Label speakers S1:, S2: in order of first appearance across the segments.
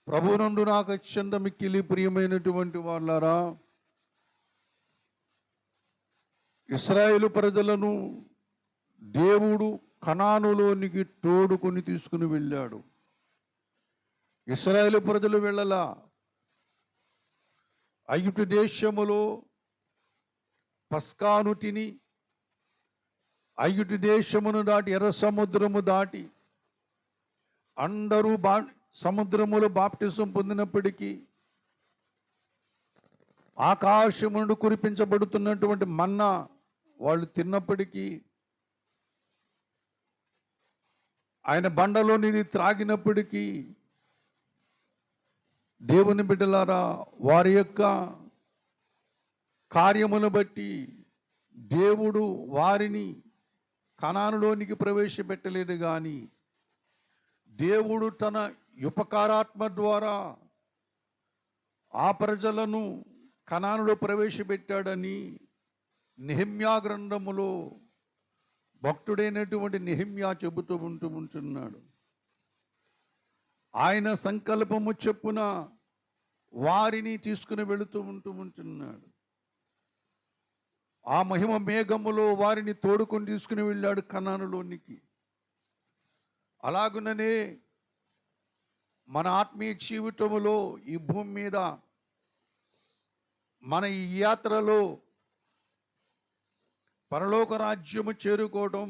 S1: ప్రభునందు నాకు అత్యంత మిక్కిలి ప్రియమైనటువంటి వాళ్ళారా, ఇశ్రాయేలు ప్రజలను దేవుడు కనానులోనికి తోడుకొని తీసుకుని వెళ్ళాడు. ఇశ్రాయేలు ప్రజలు వెళ్ళలా. ఐగుప్తు దేశములో పస్కాను తిని ఐగుప్తు దేశమును దాటి ఎర్ర సముద్రము దాటి అందరూ సముద్రములో బాప్టిజం పొందినప్పటికీ ఆకాశము నుండి కురిపించబడుతున్నటువంటి మన్నా వాళ్ళు తిన్నప్పటికీ, ఆయన బండలోనిది త్రాగినప్పటికీ, దేవుని బిడ్డలారా, వారి యొక్క కార్యమును బట్టి దేవుడు వారిని కనానులోనికి ప్రవేశపెట్టలేదు. కానీ దేవుడు తన ఉపకారాత్మ ద్వారా ఆ ప్రజలను కనానులో ప్రవేశపెట్టాడని నెహెమ్యా గ్రంథములో భక్తుడైనటువంటి నెహెమ్యా చెబుతూ ఉంటున్నాడు. ఆయన సంకల్పము చొప్పున వారిని తీసుకుని వెళుతూ ఉంటున్నాడు. ఆ మహిమ మేఘములో వారిని తోడుకొని తీసుకుని వెళ్ళాడు కనానులోనికి. అలాగుననే మన ఆత్మీయ జీవితములో ఈ భూమి మీద మన ఈ యాత్రలో పరలోక రాజ్యము చేరుకోవడం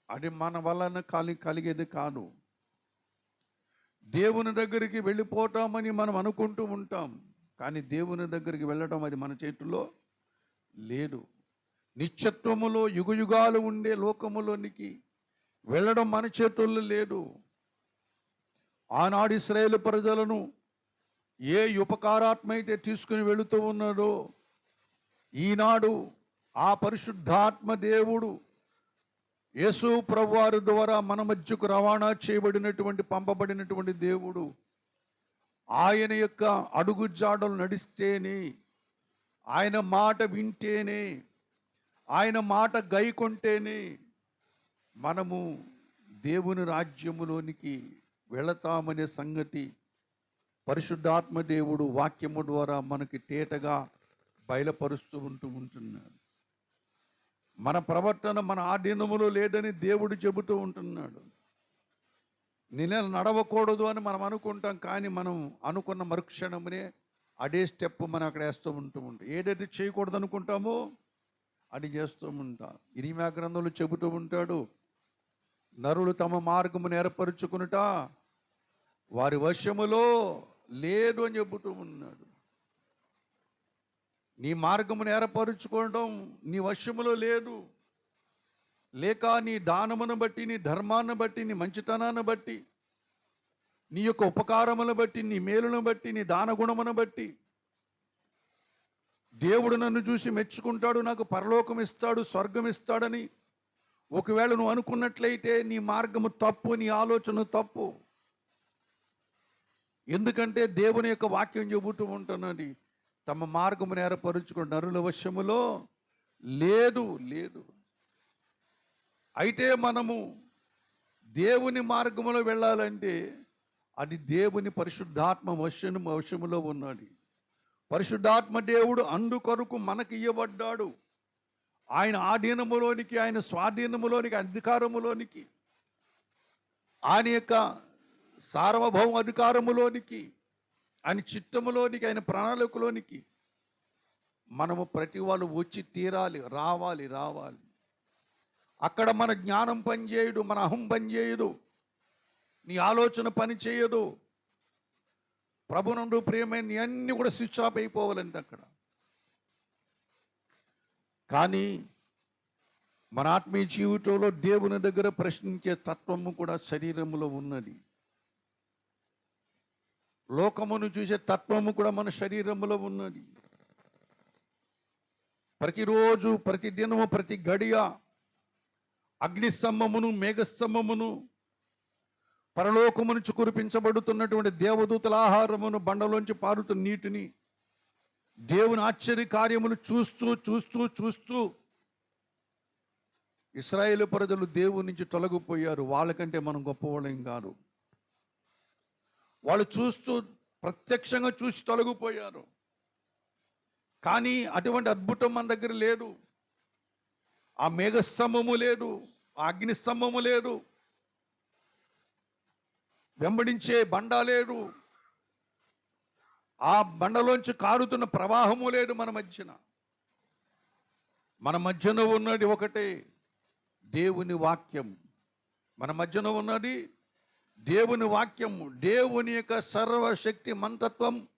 S1: అది మన వలన కలిగేది కాదు. దేవుని దగ్గరికి వెళ్ళిపోతామని మనం అనుకుంటూ ఉంటాం, కానీ దేవుని దగ్గరికి వెళ్ళడం అది మన చేతుల్లో లేదు. నిత్యత్వములో యుగయుగాలు ఉండే లోకములోనికి వెళ్ళడం మన చేతుల్లో లేదు. ఆనాడు ఇశ్రాయేలు ప్రజలను ఏ ఉపకారాత్మ అయితే తీసుకుని వెళుతూ ఉన్నాడో, ఈనాడు ఆ పరిశుద్ధాత్మ దేవుడు యేసు ప్రభువారి ద్వారా మన మధ్యకు రవాణా చేయబడినటువంటి పంపబడినటువంటి దేవుడు, ఆయన యొక్క అడుగు జాడలు నడిస్తేనే, ఆయన మాట వింటేనే, ఆయన మాట గైకొంటేనే మనము దేవుని రాజ్యములోనికి వెళతామనే సంగతి పరిశుద్ధాత్మ దేవుడు వాక్యము ద్వారా మనకి తేటగా బయలుపరుస్తూ ఉంటున్నాడు. మన ప్రవర్తన మన ఆధీనములో లేదని దేవుడు చెబుతూ ఉంటున్నాడు. నేను నడవకూడదు అని మనం అనుకుంటాం, కానీ మనం అనుకున్న మరుక్షణమునే అదే స్టెప్ మనం అక్కడ వేస్తూ ఉంటాం. ఏదైతే చేయకూడదు అనుకుంటామో అది చేస్తూ ఉంటాం. ఇరిమ్యా గ్రంథంలో చెబుతూ ఉంటాడు, నరులు తమ మార్గమును ఏర్పరచుకునుట వారి వశములో లేదు అని చెబుతూ ఉన్నాడు. నీ మార్గమును ఏర్పరచుకోవడం నీ వశములో లేదు. లేక నీ దానమును బట్టి, నీ ధర్మాన్ని బట్టి, నీ మంచితనాన్ని బట్టి, నీ యొక్క ఉపకారమును బట్టి, నీ మేలును బట్టి, నీ దాన గుణమును బట్టి దేవుడు నన్ను చూసి మెచ్చుకుంటాడు, నాకు పరలోకం ఇస్తాడు, స్వర్గం ఇస్తాడని ఒకవేళ నువ్వు అనుకున్నట్లయితే నీ మార్గము తప్పు, నీ ఆలోచన తప్పు. ఎందుకంటే దేవుని యొక్క వాక్యం చెబుతూ ఉంటున్నది, తమ మార్గమును ఏర్పరుచుకుని నరుల వశములో లేదు. అయితే మనము దేవుని మార్గములో వెళ్ళాలంటే అది దేవుని పరిశుద్ధాత్మ వశములో ఉన్నది. పరిశుద్ధాత్మ దేవుడు అందుకొరకు మనకి ఇవ్వబడ్డాడు. ఆయన ఆధీనములోనికి, ఆయన స్వాధీనములోనికి, అధికారములోనికి, ఆయన యొక్క సార్వభౌమ అధికారములోనికి, ఆయన చిత్తములోనికి, ఆయన ప్రణాళికలోనికి మనము ప్రతి వాళ్ళు వచ్చి తీరాలి, రావాలి. అక్కడ మన జ్ఞానం పనిచేయదు, మన అహం పనిచేయదు, నీ ఆలోచన పని చేయదు. ప్రభునందు ప్రియమైన అన్నీ కూడా స్విచ్ ఆఫ్ అయిపోవాలంటే అక్కడ. కానీ మన ఆత్మీయ జీవితంలో దేవుని దగ్గర ప్రశ్నించే తత్వము కూడా శరీరములో ఉన్నది. లోకమును చూసే తత్వము కూడా మన శరీరములో ఉన్నది. ప్రతిరోజు, ప్రతి దినము, ప్రతి గడియ అగ్నిస్తంభమును, మేఘస్తంభమును, పరలోకము నుంచి కురిపించబడుతున్నటువంటి దేవదూతల ఆహారమును, బండలోంచి పారుతున్న నీటిని, దేవుని ఆశ్చర్య కార్యములు చూస్తూ ఇశ్రాయేలు ప్రజలు దేవుని నుంచి తొలగిపోయారు. వాళ్ళకంటే మనం గొప్పవాళ్ళం కాదు. వాళ్ళు చూస్తూ ప్రత్యక్షంగా చూసి తొలగిపోయారు. కానీ అటువంటి అద్భుతం మన దగ్గర లేదు. ఆ మేఘస్తంభము లేదు, ఆ అగ్నిస్తంభము లేదు, వెంబడించే బండ లేదు, ఆ బండలోంచి కారుతున్న ప్రవాహము లేదు మన మధ్యన. మన మధ్యన ఉన్నది ఒకటే, దేవుని వాక్యం. మన మధ్యన ఉన్నది దేవుని వాక్యము. దేవుని యొక్క సర్వశక్తి మంతత్వం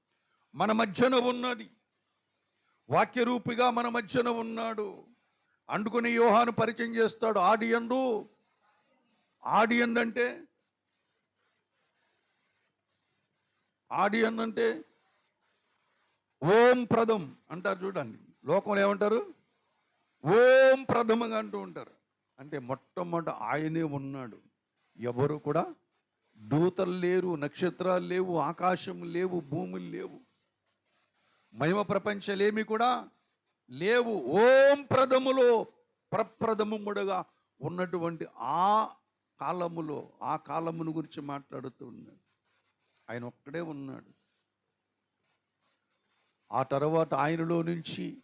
S1: మన మధ్యన ఉన్నది. వాక్యరూపిగా మన మధ్యన ఉన్నాడు. అందుకుని యోహాను పరిచయం చేస్తాడు. ఆడియందు అంటే ఓం ప్రథం అంటారు చూడండి. లోకంలో ఏమంటారు? ఓం ప్రథమంగా అంటూ ఉంటారు. అంటే మొట్టమొదట ఆయనే ఉన్నాడు. ఎవరు కూడా దూతలు లేరు, నక్షత్రాలు లేవు, ఆకాశం లేవు, భూములు లేవు, మహిమ ప్రపంచలేమి కూడా లేవు. ఓం ప్రథములో ప్రప్రథముడుగా ఉన్నటువంటి ఆ కాలమును గురించి మాట్లాడుతూ ఉన్నాడు. ఆయన ఒక్కడే ఉన్నాడు. ఆ తర్వాత ఆయనలో నుంచి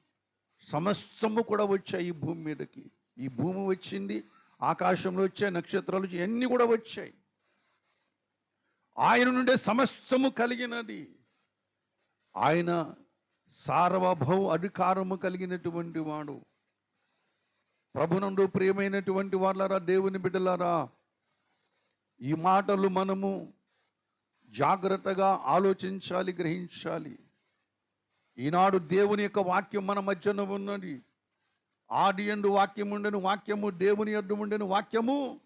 S1: సమస్తము కూడా వచ్చాయి ఈ భూమి మీదకి. ఈ భూమి వచ్చింది, ఆకాశంలో వచ్చాయి, నక్షత్రాలు ఇవన్నీ కూడా వచ్చాయి. ఆయన నుండే సమస్తము కలిగినది. ఆయన సార్వభౌమ అధికారము కలిగినటువంటి వాడు. ప్రభునందు ప్రియమైనటువంటి వాళ్ళారా, దేవుని బిడ్డలారా, ఈ మాటలు మనము జాగ్రత్తగా ఆలోచించాలి, గ్రహించాలి. ఈనాడు దేవుని యొక్క వాక్యం మన మధ్యన ఉన్నది. ఆదియందు వాక్యం ఉండెను, వాక్యము దేవుని యొద్ద ఉండెను, వాక్యము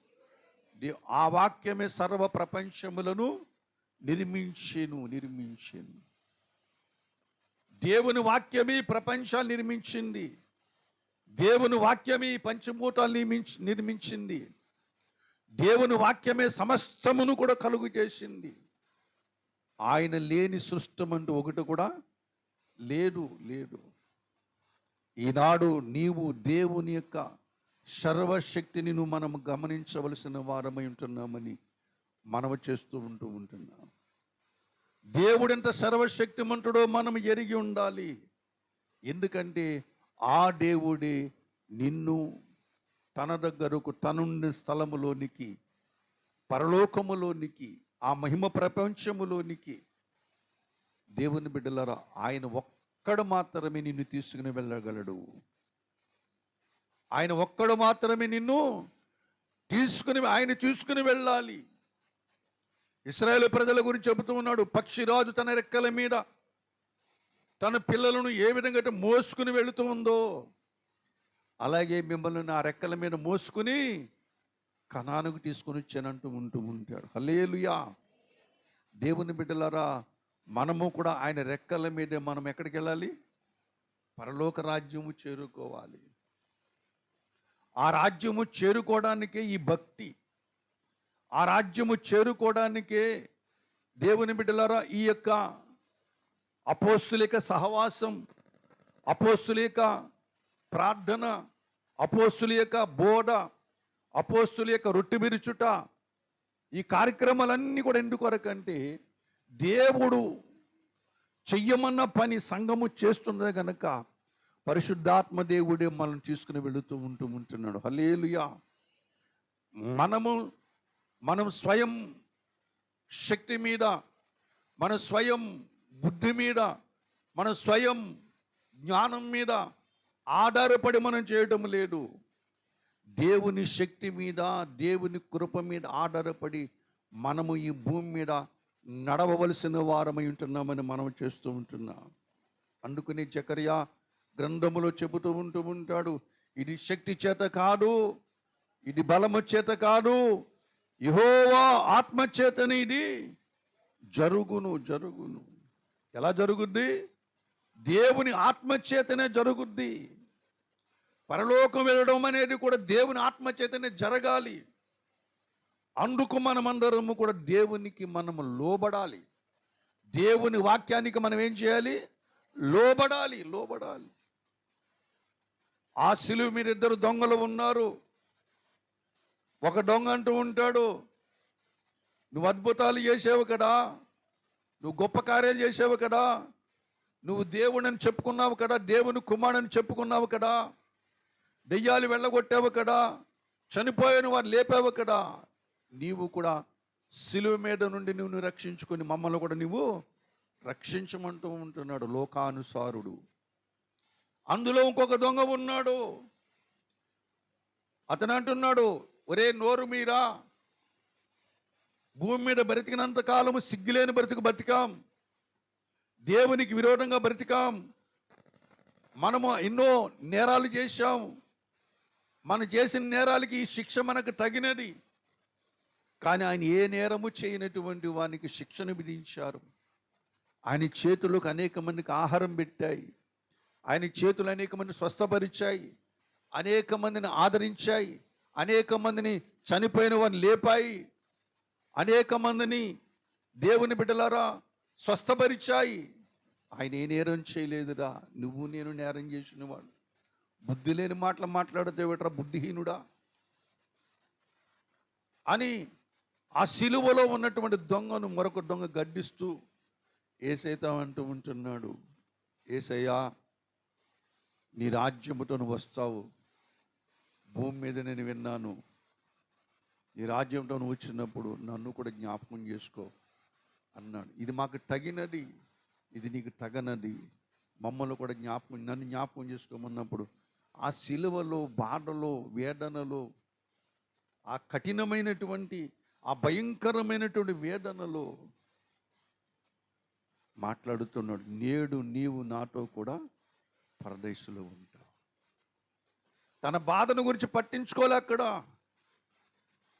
S1: ఆ వాక్యమే సర్వ ప్రపంచములను నిర్మించెను. దేవుని వాక్యమే ప్రపంచాలు నిర్మించింది. దేవుని వాక్యమే పంచభూతాలు నిర్మించింది. దేవుని వాక్యమే సమస్తమును కూడా కలుగు చేసింది. ఆయన లేని సృష్టమంటూ ఒకటి కూడా లేదు. ఈనాడు నీవు దేవుని యొక్క సర్వశక్తిని మనం గమనించవలసిన వారమై ఉంటున్నామని మనము చేస్తూ ఉంటున్నాం. దేవుడు ఎంత సర్వశక్తిమంతుడో మనం ఎరిగి ఉండాలి. ఎందుకంటే ఆ దేవుడే నిన్ను తన దగ్గరకు, తనుండి స్థలములోనికి, పరలోకములోనికి, ఆ మహిమ ప్రపంచములోనికి, దేవుని బిడ్డలారా, ఆయన ఒక్కడు మాత్రమే నిన్ను తీసుకుని వెళ్ళగలడు. ఆయన ఒక్కడు మాత్రమే నిన్ను ఆయన తీసుకుని వెళ్ళాలి. ఇశ్రాయేలు ప్రజల గురించి చెబుతూ ఉన్నాడు. పక్షిరాజు తన రెక్కల మీద తన పిల్లలను ఏ విధంగా మోసుకుని వెళుతూ ఉందో, అలాగే మిమ్మల్ని నా రెక్కల మీద మోసుకుని కనానుకు తీసుకుని వచ్చానంటూ ఉంటాడు. హల్లెలూయా. దేవుని బిడ్డలారా, మనము కూడా ఆయన రెక్కల మీదే మనం ఎక్కడికి వెళ్ళాలి? పరలోక రాజ్యము చేరుకోవాలి. ఆ రాజ్యము చేరుకోవడానికే ఈ భక్తి. ఆ రాజ్యము చేరుకోవడానికే దేవుని బిడ్డలారా ఈ యొక్క అపోస్తులిక సహవాసం, అపోస్తులిక ప్రార్థన, అపోస్తులిక బోధ, అపోస్తులిక రొట్టె విరుచుట, ఈ కార్యక్రమాలన్నీ కూడా ఎందుకొరకంటే దేవుడు చెయ్యమన్న పని సంఘము చేస్తున్నది కనుక పరిశుద్ధాత్మ దేవుడే మనల్ని తీసుకుని వెళుతూ ఉంటున్నాడు. హల్లెలూయా. మనం స్వయం శక్తి మీద, మన స్వయం బుద్ధి మీద, మన స్వయం జ్ఞానం మీద ఆధారపడి మనం చేయటం లేదు. దేవుని శక్తి మీద, దేవుని కృప మీద ఆధారపడి మనము ఈ భూమి మీద నడవవలసిన వారమై ఉంటున్నామని మనం చేస్తూ ఉంటున్నాం. అందుకని జకర్యా గ్రంథములో చెబుతూ ఉంటాడు, ఇది శక్తి చేత కాదు, ఇది బలము చేత కాదు, యెహోవా ఆత్మ చేతనే ఇది జరుగును. ఎలా జరుగుద్ది? దేవుని ఆత్మ చేతనే జరుగుద్ది. పరలోకం వెళ్ళడం అనేది కూడా దేవుని ఆత్మ చేతనే జరగాలి. అందుకు మనమందరము కూడా దేవునికి మనము లోబడాలి. దేవుని వాక్యానికి మనం ఏం చేయాలి? లోబడాలి. ఆ సిలువ మీద ఇద్దరు దొంగలు ఉన్నారు. ఒక దొంగ అంటూ ఉంటాడు, నువ్వు అద్భుతాలు చేసావు కదా, నువ్వు గొప్ప కార్యాలు చేసావు కదా, నువ్వు దేవుడని చెప్పుకున్నావు కదా, దేవుని కుమారుడని చెప్పుకున్నావు కదా, దెయ్యాలు వెళ్ళగొట్టావు కదా, చనిపోయిన వారు లేపావు కదా, నీవు కూడా సిలువ మీద నుండి నువ్వు రక్షించుకొని మమ్మల్ని కూడా నువ్వు రక్షించమంటూ ఉంటున్నాడు లోకానుసారుడు. అందులో ఇంకొక దొంగ ఉన్నాడు. అతను అంటున్నాడు, ఒరే నోరు మీరా, భూమి మీద బ్రతికినంత కాలము సిగ్గులేని బతికాం, దేవునికి విరోధంగా బ్రతికాం, మనము ఎన్నో నేరాలు చేశాం, మనం చేసిన నేరాలకి ఈ శిక్ష మనకు తగినది. కానీ ఆయన ఏ నేరము చేయనటువంటి వానికి శిక్షను విధించారు. ఆయన చేతులకు అనేక మందికి ఆహారం పెట్టాయి, ఆయన చేతులు అనేక మంది స్వస్థపరిచాయి, అనేక మందిని ఆదరించాయి, అనేక మందిని చనిపోయిన వారిని లేపాయి, అనేక మందిని దేవుని బిడ్డలారా స్వస్థపరిచాయి. ఆయన ఏ నేరం చేయలేదురా, నువ్వు నేను నేరం చేసినవాడు. బుద్ధి లేని మాటలు మాట్లాడితే ఏమిట్రా బుద్ధిహీనుడా అని ఆ సిలువలో ఉన్నటువంటి దొంగను మరొక దొంగ గడ్డిస్తూ యేసయ్యతో అంటూ ఉంటున్నాడు, యేసయ్యా నీ రాజ్యముతో నువ్వు వస్తావు, భూమి మీద నేను విన్నాను, నీ రాజ్యంతో నువ్వు వచ్చినప్పుడు నన్ను కూడా జ్ఞాపకం చేసుకో అన్నాడు. ఇది మాకు తగినది, ఇది నీకు తగనది, మమ్మల్ని కూడా నన్ను జ్ఞాపకం చేసుకోమన్నప్పుడు ఆ సిలువలో బాధలో వేదనలో ఆ కఠినమైనటువంటి ఆ భయంకరమైనటువంటి వేదనలో మాట్లాడుతున్నాడు, నేడు నీవు నాతో కూడా పరదేశంలో ఉంటావు. తన బాధను గురించి పట్టించుకోలే, అక్కడ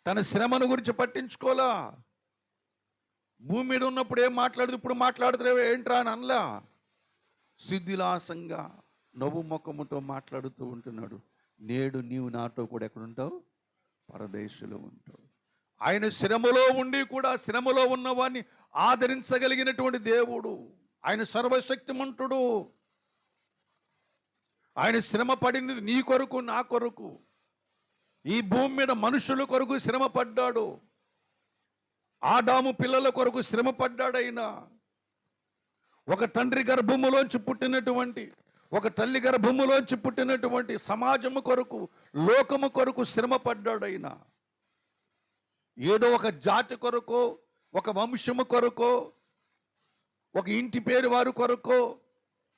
S1: తన శ్రమను గురించి పట్టించుకోలా. భూమి మీద ఉన్నప్పుడు ఏం మాట్లాడుతూ ఇప్పుడు మాట్లాడుతున్నావు ఏంట్రా అని అనలా. సిద్ధిలాసంగా నవ్వు ముఖముతో మాట్లాడుతూ ఉంటున్నాడు, నేడు నీవు నాతో కూడా ఎక్కడుంటావు, పరదేశంలో ఉంటావు. ఆయన శ్రమలో ఉండి కూడా శ్రమలో ఉన్నవాడిని ఆదరించగలిగినటువంటి దేవుడు. ఆయన సర్వశక్తిమంతుడు. ఆయన శ్రమ పడింది నీ కొరకు నా కొరకు. ఈ భూమి మీద మనుషుల కొరకు శ్రమ పడ్డాడు. ఆదాము పిల్లల కొరకు శ్రమ పడ్డాడు. ఆయన ఒక తండ్రి గర్భములోంచి పుట్టినటువంటి, ఒక తల్లి గర్భములోంచి పుట్టినటువంటి సమాజము కొరకు, లోకము కొరకు శ్రమ పడ్డాడు. ఆయన ఏదో ఒక జాతి కొరకు, ఒక వంశము కొరకు, ఒక ఇంటి పేరు వారి కొరకు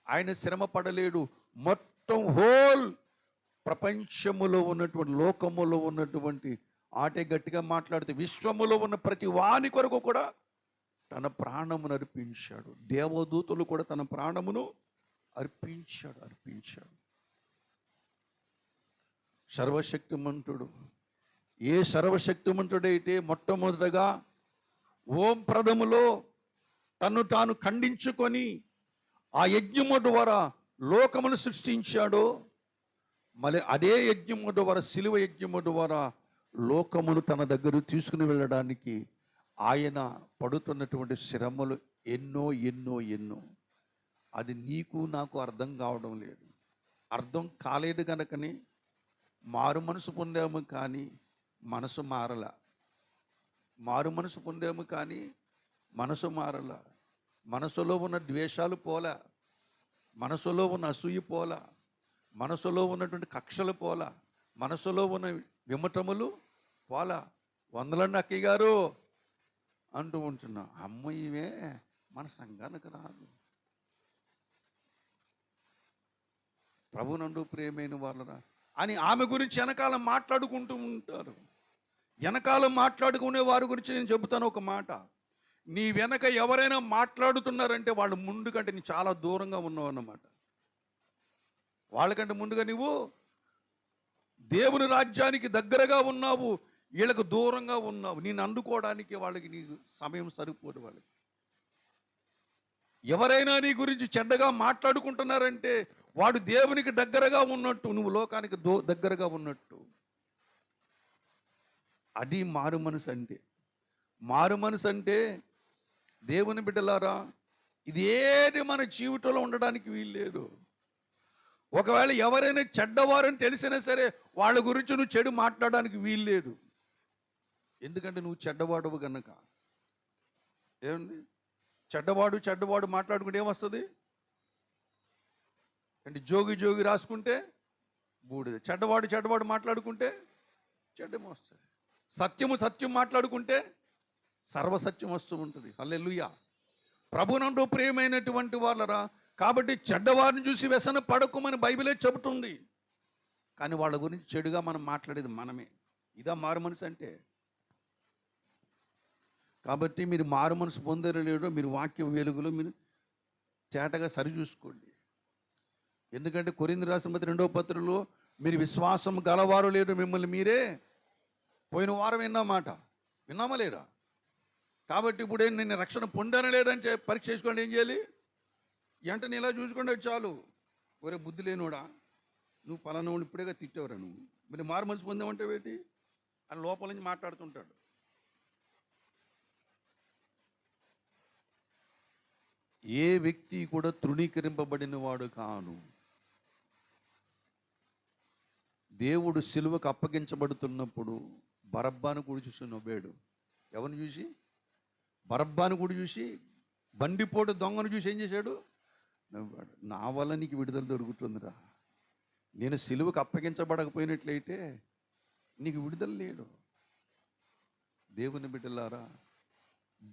S1: ఆయన శ్రమ పడలేడు. మొత్తం హోల్ ప్రపంచములో ఉన్నటువంటి, లోకములో ఉన్నటువంటి, ఆటే గట్టిగా మాట్లాడితే విశ్వములో ఉన్న ప్రతి వాని కొరకు కూడా తన ప్రాణమును అర్పించాడు. దేవదూతలు కూడా తన ప్రాణమును అర్పించాడు. సర్వశక్తిమంతుడు. ఏ సర్వశక్తిమంతుడైతే మొట్టమొదటగా ఓం ప్రథములో తను తాను ఖండించుకొని ఆ యజ్ఞము ద్వారా లోకమును సృష్టించాడో, మళ్ళీ అదే యజ్ఞము ద్వారా, శిలువ యజ్ఞము ద్వారా లోకమును తన దగ్గర తీసుకుని వెళ్ళడానికి ఆయన పడుతున్నటువంటి శ్రమలు ఎన్నో ఎన్నో ఎన్నో. అది నీకు నాకు అర్థం కావడం లేదు. అర్థం కాలేదు కనుకని మారు మనసు పొందాము కానీ మనసు మారల. మారు మనసు పొందాము కానీ మనసు మారల. మనసులో ఉన్న ద్వేషాలు పోలా, మనసులో ఉన్న అసూయ పోలా, మనసులో ఉన్నటువంటి కక్షలు పోలా, మనసులో ఉన్న విమటములు పోలా. వందలండి అక్కయ్య గారు అంటూ ఉంటున్నా, అమ్మయ్యవే మన సంఘానికి రాదు. ప్రభునందు ప్రియమైన వాళ్ళరా అని ఆమె గురించి వెనకాల మాట్లాడుకుంటూ ఉంటారు. వెనకాల మాట్లాడుకునే వారి గురించి నేను చెబుతాను ఒక మాట. నీ వెనక ఎవరైనా మాట్లాడుతున్నారంటే వాళ్ళు ముందు కంటే నీ చాలా దూరంగా ఉన్నావు అన్నమాట. వాళ్ళకంటే ముందుగా నువ్వు దేవుని రాజ్యానికి దగ్గరగా ఉన్నావు, వీళ్ళకు దూరంగా ఉన్నావు. నేను అందుకోవడానికి వాళ్ళకి నీకు సమయం సరిపోదు. వాళ్ళకి ఎవరైనా నీ గురించి చెడ్డగా మాట్లాడుకుంటున్నారంటే వాడు దేవునికి దగ్గరగా ఉన్నట్టు, నువ్వు లోకానికి దగ్గరగా ఉన్నట్టు. అది మారు మనసు అంటే. మారు మనసు అంటే దేవుని బిడ్డలారా, ఇది ఏది మన జీవితంలో ఉండడానికి వీల్లేదు. ఒకవేళ ఎవరైనా చెడ్డవారని తెలిసినా సరే వాళ్ళ గురించి నువ్వు చెడు మాట్లాడడానికి వీల్లేదు. ఎందుకంటే నువ్వు చెడ్డవాడవు గనక. ఏమండి, చెడ్డవాడు చెడ్డవాడు మాట్లాడుకుంటే ఏమొస్తుంది అంటే జోగి జోగి రాసుకుంటే బూడిద. చెడ్డవాడు చెడ్డవాడు మాట్లాడుకుంటే చెడ్డము వస్తుంది. సత్యము సత్యం మాట్లాడుకుంటే సర్వసత్యం వస్తూ ఉంటుంది. హల్లెలూయా. ప్రభునందు ప్రియమైనటువంటి వాళ్ళరా, కాబట్టి చెడ్డవారిని చూసి వ్యసన పడకుమని బైబిలే చెబుతుంది. కానీ వాళ్ళ గురించి చెడుగా మనం మాట్లాడేది మనమే. ఇదా మారు మనసు అంటే? కాబట్టి మీరు మారు మనసు పొందరు లేడో మీరు వాక్య వెలుగులో మీరు చేటగా సరిచూసుకోండి. ఎందుకంటే కొరింథీ రాసిన 2వ పత్రికలో మీరు విశ్వాసం గలవారు లేరు, మిమ్మల్ని మీరే పోయిన వారం విన్నమాట విన్నామా లేరా? కాబట్టి ఇప్పుడు నేను రక్షణ పొందాను లేదని పరీక్ష చేసుకోండి. ఏం చేయాలి? వెంటనే ఇలా చూసుకోండి చాలు. ఒరే బుద్ధి లేనోడా, నువ్వు పలానోడు ఇప్పుడేగా తిట్టేవరా, నువ్వు మరి మారు మనసు పొందామంటే ఏంటి అని లోపల నుంచి మాట్లాడుతుంటాడు. ఏ వ్యక్తి కూడా తృణీకరింపబడిన వాడు కాను. దేవుడు సిలువకు అప్పగించబడుతున్నప్పుడు బరబ్బాను కూడా చూసి నవ్వాడు. ఎవరిని చూసి? బరబ్బాను కూడా చూసి, బండిపోటు దొంగను చూసి ఏం చేశాడు? నవ్వాడు. నా వల్ల నీకు విడుదల దొరుకుతుందిరా, నేను సిలువకు అప్పగించబడకపోయినట్లయితే నీకు విడుదల లేడు. దేవుని బిడ్డలారా,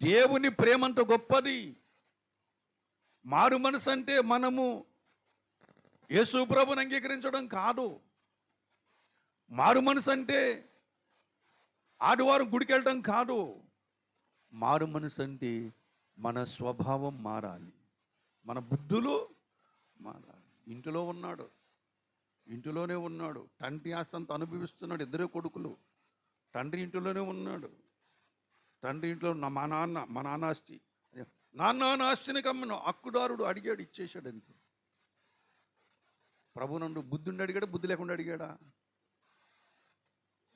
S1: దేవుని ప్రేమంత గొప్పది. మారు మనసు అంటే మనము యేసు ప్రభువుని అంగీకరించడం కాదు. మారు మనసు అంటే ఆదివారం గుడికి వెళ్ళడం కాదు. మారు మనసు అంటే మన స్వభావం మారాలి, మన బుద్ధులు మారాలి. ఇంటిలోనే ఉన్నాడు, తండ్రి ఆస్తంతా అనుభవిస్తున్నాడు. 2 కొడుకులు, తండ్రి ఇంటిలోనే ఉన్నాడు. తండ్రి ఇంట్లో మా నాన్న ఆస్తి, నాన్న ఆస్తిని కమ్మను హక్కుదారుడు అడిగాడు, ఇచ్చేశాడు. అంతే. ప్రభు నందు బుద్ధి ఉండి అడిగాడు, బుద్ధి లేకుండా అడిగాడా?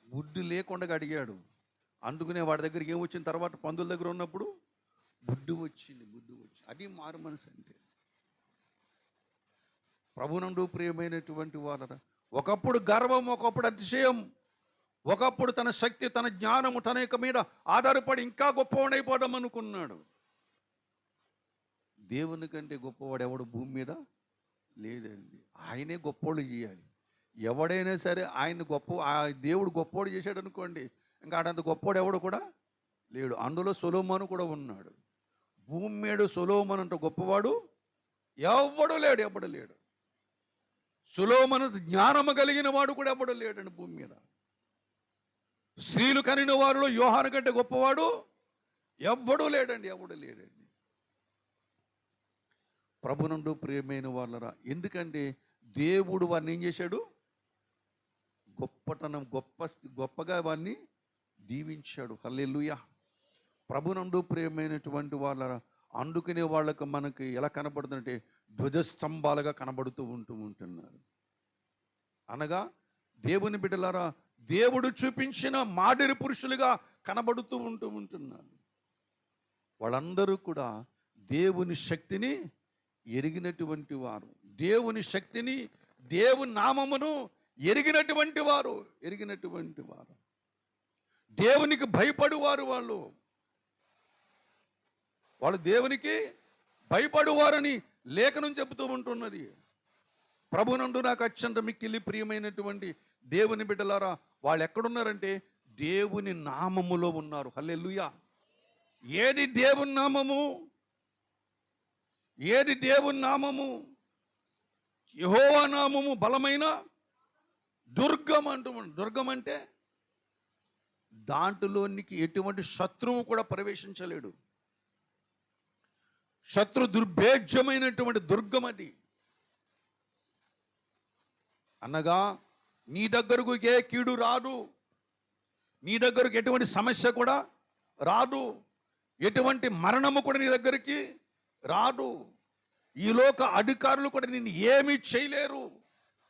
S1: బుద్ధి లేకుండా అడిగాడు. అందుకనే వాడి దగ్గరికి ఏమొచ్చిన తర్వాత పందుల దగ్గర ఉన్నప్పుడు బుద్ధి వచ్చింది. అది మారు మనసు అంటే. ప్రభునందు ప్రియమైనటువంటి వాళ్ళరా, ఒకప్పుడు గర్వం, ఒకప్పుడు అతిశయం, ఒకప్పుడు తన శక్తి, తన జ్ఞానము తన యొక్క మీద ఆధారపడి ఇంకా గొప్పవాడైపోదాం అనుకున్నాడు. దేవుని కంటే గొప్పవాడు ఎవడు భూమి మీద లేదండి. ఆయనే గొప్పోళ్ళు చేయాలి. ఎవడైనా సరే ఆయన దేవుడు గొప్పోడు చేశాడు అనుకోండి, ఇంకా ఆడంత గొప్పోడు ఎవడు కూడా లేడు. అందులో సొలొమోను కూడా ఉన్నాడు. భూమి మీద సొలొమోను అంత గొప్పవాడు ఎవడు లేడు. సొలొమోను జ్ఞానము కలిగిన వాడు కూడా ఎవడు లేడండి భూమి మీద. స్త్రీలు కనిన వారిలో యోహాను కంటే గొప్పవాడు ఎవడు లేడండి. ప్రభునందు ప్రియమైన వాళ్ళరా, ఎందుకంటే దేవుడు వారిని ఏం చేశాడు? గొప్పగా వారిని దీవించాడు. హల్లెలూయా. ప్రభునందు ప్రియమైనటువంటి వాళ్ళరా, అందుకనే వాళ్ళకు మనకి ఎలా కనబడుతుందంటే ధ్వజస్తంభాలుగా కనబడుతూ ఉంటున్నారు. అనగా దేవుని బిడ్డలారా, దేవుడు చూపించిన మాదిరి పురుషులుగా కనబడుతూ ఉంటున్నారు. వాళ్ళందరూ కూడా దేవుని శక్తిని ఎరిగినటువంటి వారు, దేవుని శక్తిని, దేవుని నామమును ఎరిగినటువంటి వారు, దేవునికి భయపడువారు. వాళ్ళు దేవునికి భయపడువారని లేఖనం చెబుతూ ఉంటున్నది. ప్రభునందు నాకు అత్యంత మిక్కిలి ప్రియమైనటువంటి దేవుని బిడ్డలారా, వాళ్ళు ఎక్కడున్నారంటే దేవుని నామములో ఉన్నారు. హల్లెలూయా. ఏది దేవుని నామము? యెహోవా నామము బలమైన దుర్గం అంటున్నాడు. దుర్గం అంటే దాంట్లోనికి ఎటువంటి శత్రువు కూడా ప్రవేశించలేడు. శత్రు దుర్భేద్యమైనటువంటి దుర్గం అది. అనగా నీ దగ్గరకు ఏ కీడు రాదు, నీ దగ్గరకు ఎటువంటి సమస్య కూడా రాదు, ఎటువంటి మరణము కూడా నీ దగ్గరికి రాదు. ఈ లోక అధికారులు కూడా నిన్ను ఏమీ చేయలేరు.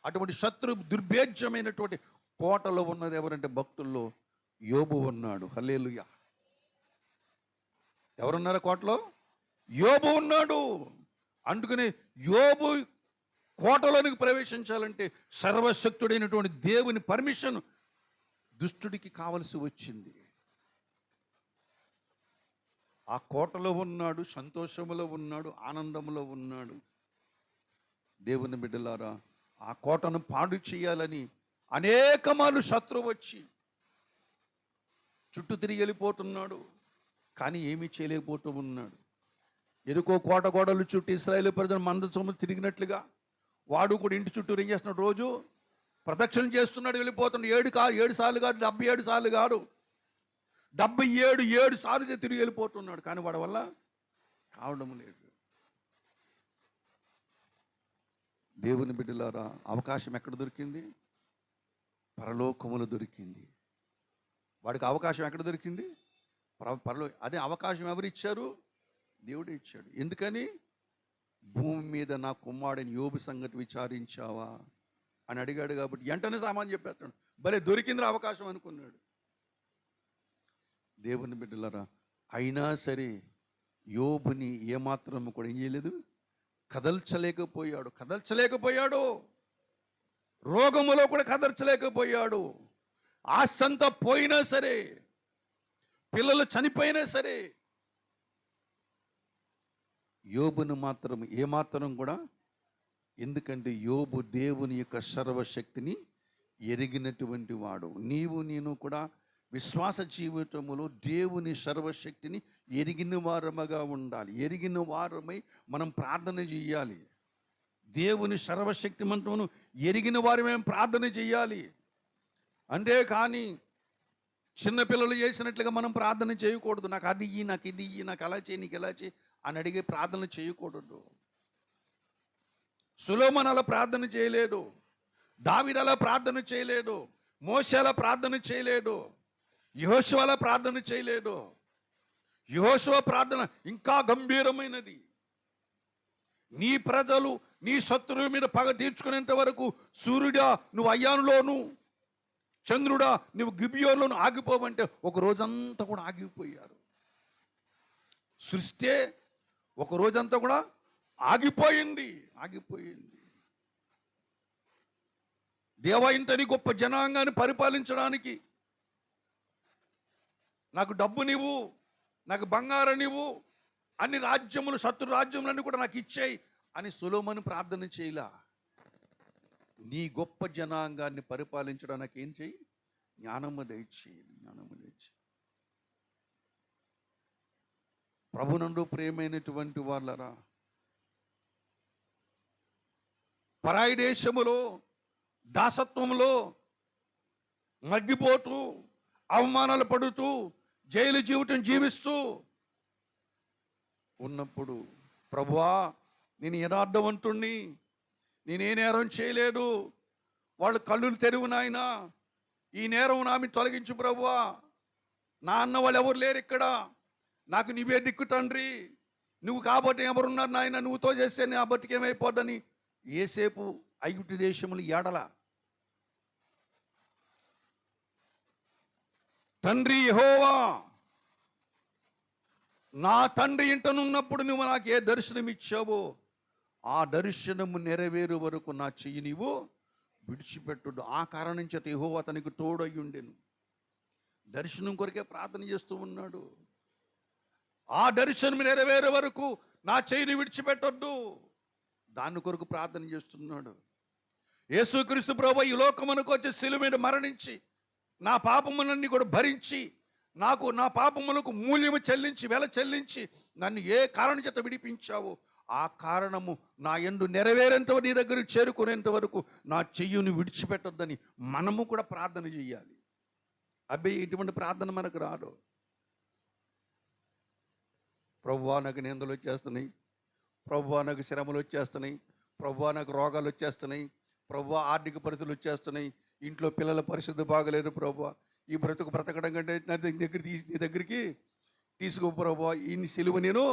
S1: అటువంటి శత్రు దుర్భేద్యమైనటువంటి కోటలో ఉన్నది ఎవరంటే భక్తుల్లో యోబు ఉన్నాడు. హల్లెలూయా. ఎవరున్నారు కోటలో? యోబు ఉన్నాడు. అందుకని యోబు కోటలోనికి ప్రవేశించాలంటే సర్వశక్తుడైనటువంటి దేవుని పర్మిషన్ దుష్టుడికి కావలసి వచ్చింది. ఆ కోటలో ఉన్నాడు, సంతోషములో ఉన్నాడు, ఆనందంలో ఉన్నాడు. దేవుని బిడ్డలారా, ఆ కోటను పాడు చేయాలని అనేకమాలు శత్రువు వచ్చి చుట్టూ తిరిగి వెళ్ళిపోతున్నాడు, కానీ ఏమీ చేయలేకపోతూ ఉన్నాడు. ఎదుకో కోట గోడలు చుట్టూ ఇశ్రాయేలు ప్రజలు మందసము తిరిగినట్లుగా వాడు కూడా ఇంటి చుట్టూ ఏం చేస్తున్నాడు, రోజు ప్రదక్షిణ చేస్తున్నాడు, వెళ్ళిపోతున్నాడు. 7 సార్లు కాదు, 77 సార్లు కాదు, 77 సార్లు తిరిగి వెళ్ళిపోతున్నాడు, కానీ వాడి వల్ల కావడం లేదు. దేవుని బిడ్డలారా, అవకాశం ఎక్కడ దొరికింది? పరలోకములో దొరికింది. వాడికి అవకాశం ఎక్కడ దొరికింది? అదే అవకాశం ఎవరు ఇచ్చారు? దేవుడే ఇచ్చాడు. ఎందుకని? భూమి మీద నా కుమారుడిని యోబు సంగతి విచారించావా అని అడిగాడు కాబట్టి వెంటనే సామాన్ చెప్పేస్తాడు. భలే దొరికిందిరా అవకాశం అనుకున్నాడు. దేవుని బిడ్డలారా, అయినా సరే యోబుని ఏమాత్రం కూడా ఏం చేయలేదు, కదల్చలేకపోయాడు. రోగములో కూడా కదల్చలేకపోయాడు. ఆస్తంతా పోయినా సరే, పిల్లలు చనిపోయినా సరే, యోబును మాత్రం ఏమాత్రం కూడా, ఎందుకంటే యోబు దేవుని యొక్క సర్వశక్తిని ఎరిగినటువంటి వాడు. నీవు నేను కూడా విశ్వాస జీవితములో దేవుని సర్వశక్తిని ఎరిగిన వారముగా ఉండాలి. ఎరిగిన వారమై మనం ప్రార్థన చేయాలి. దేవుని సర్వశక్తిమంతమును ఎరిగిన వారమే ప్రార్థన చేయాలి. అంతేకాని చిన్నపిల్లలు చేసినట్లుగా మనం ప్రార్థన చేయకూడదు. నాకు అది ఇయ్యి, నాకు ఇది ఇయ్యి, నాకు అలా చేయి, నీకు ఎలా చేయి అని అడిగే ప్రార్థన చేయకూడదు. సొలొమోను అలా ప్రార్థన చేయలేడు, దావీదు అలా ప్రార్థన చేయలేడు, మోషే అలా ప్రార్థన చేయలేడు, యెహోషువ అలా ప్రార్థన చేయలేడు. యెహోషువ ప్రార్థన ఇంకా గంభీరమైనది. నీ ప్రజలు నీ శత్రువు మీద పగ తీర్చుకునేంత వరకు సూర్యుడా నువ్వు అయ్యానులోను, చంద్రుడా నువ్వు గిబియోనులోను ఆగిపోవంటే ఒక రోజంతా కూడా ఆగిపోయారు. సృష్టి ఒక రోజంతా కూడా ఆగిపోయింది. దేవా, ఇంతని గొప్ప జనాంగాన్ని పరిపాలించడానికి నాకు డబ్బునివ్వు, నాకు బంగారనివ్వు, అన్ని రాజ్యములు, శత్రు రాజ్యములన్నీ కూడా నాకు ఇచ్చేయి అని సొలొమోను ప్రార్థన చేయలా. నీ గొప్ప జనాంగాన్ని పరిపాలించడానికి ఏం చేయి? జ్ఞానము దయచేయి. ప్రభునందు ప్రియమైనటువంటి వాళ్ళరా, పరాయి దేశములో దాసత్వంలో మగ్గిపోతూ, అవమానాలు పడుతూ, జైలు జీవితం జీవిస్తూ ఉన్నప్పుడు, ప్రభువా నేను యథార్థవంతుణ్ణి, నేనే నేరం చేయలేదు, వాళ్ళు కళ్ళు తెరువు నాయనా, ఈ నేరం నామి తొలగించు ప్రభువా, నా అన్న వాళ్ళు ఎవరు లేరు ఇక్కడ, నాకు నీవే దిక్కు తండ్రి, నువ్వు కాబట్టి ఎవరున్నారు నాయన, నువ్వుతో చేస్తే నా బతికేమైపోద్దని ఏసేపు ఐగుప్తు దేశములు ఏడల. తండ్రి యెహోవా, నా తండ్రి ఇంటనున్నప్పుడు నువ్వు నాకు ఏ దర్శనం ఇచ్చావో ఆ దర్శనము నెరవేరు వరకు నా చెయ్యి నీవు విడిచిపెట్టుడు. ఆ కారణం చేత యెహోవా తనకు తోడయ్యుండెను. దర్శనం కొరకే ప్రార్థన చేస్తూ ఉన్నాడు. ఆ దర్శనం నెరవేరే వరకు నా చెయ్యిని విడిచిపెట్టొద్దు, దాని కొరకు ప్రార్థన చేస్తున్నాడు. యేసుక్రీస్తు ప్రభువు ఈ లోకమునకు వచ్చి శిలువ మీద మరణించి నా పాపములన్నీ కూడా భరించి, నాకు నా పాపములకు మూల్యము చెల్లించి, వెల చెల్లించి నన్ను ఏ కారణం చేత విడిపించావో ఆ కారణము నా యందు నెరవేరేంత నీ దగ్గరికి చేరుకునేంత వరకు నా చెయ్యిని విడిచిపెట్టొద్దని మనము కూడా ప్రార్థన చేయాలి. అబ్బాయి, ఇటువంటి ప్రార్థన మనకు రాదు. ప్రభువా నాకు నిందలు వచ్చేస్తున్నాయి, ప్రభువా నాకు శ్రమలు వచ్చేస్తున్నాయి, ప్రభువా నాకు రోగాలు వచ్చేస్తున్నాయి, ప్రభువా ఆర్థిక పరిస్థితులు వచ్చేస్తున్నాయి, ఇంట్లో పిల్లల పరిస్థితి బాగలేదు ప్రభువా, ఈ బ్రతకడం కంటే నీ దగ్గరికి తీసుకో ప్రభువా, ఈ సిలువ నేను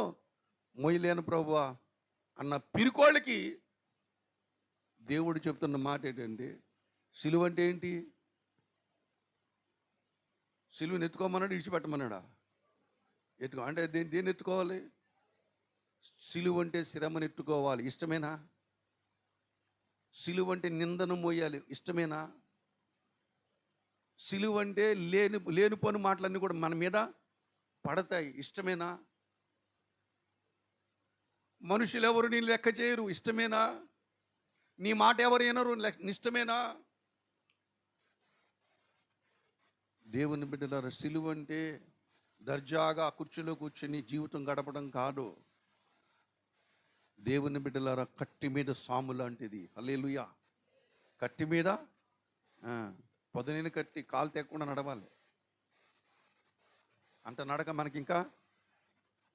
S1: మోయలేను ప్రభువా అన్న పిరికోళ్ళకి దేవుడు చెప్తున్న మాట ఏంటంటే, సిలువ అంటే ఏంటి? సిలువని ఎత్తుకోమన్నాడు, విడిచిపెట్టమన్నాడా? అంటే దేన్ని ఎత్తుకోవాలి? సిలువ అంటే శ్రమను ఎత్తుకోవాలి. ఇష్టమేనా? సిలువ అంటే నిందను మోయాలి. ఇష్టమేనా? సిలువ అంటే లేని పని మాటలన్నీ కూడా మన మీద పడతాయి. ఇష్టమేనా? మనుషులు ఎవరు నేను లెక్క చేయరు, ఇష్టమేనా? నీ మాట ఎవరు వినరు, ఇష్టమేనా? దేవుని బిడ్డలారా, సిలువ అంటే దర్జాగా కుర్చీలో కూర్చొని జీవితం గడపడం కాదు. దేవుని బిడ్డలారా, కత్తి మీద సాము లాంటిది. హల్లెలూయా. కత్తి మీద పొదనైన కత్తి, కాలు తెక్కకుండా నడవాలి. అంత నడక మనకి ఇంకా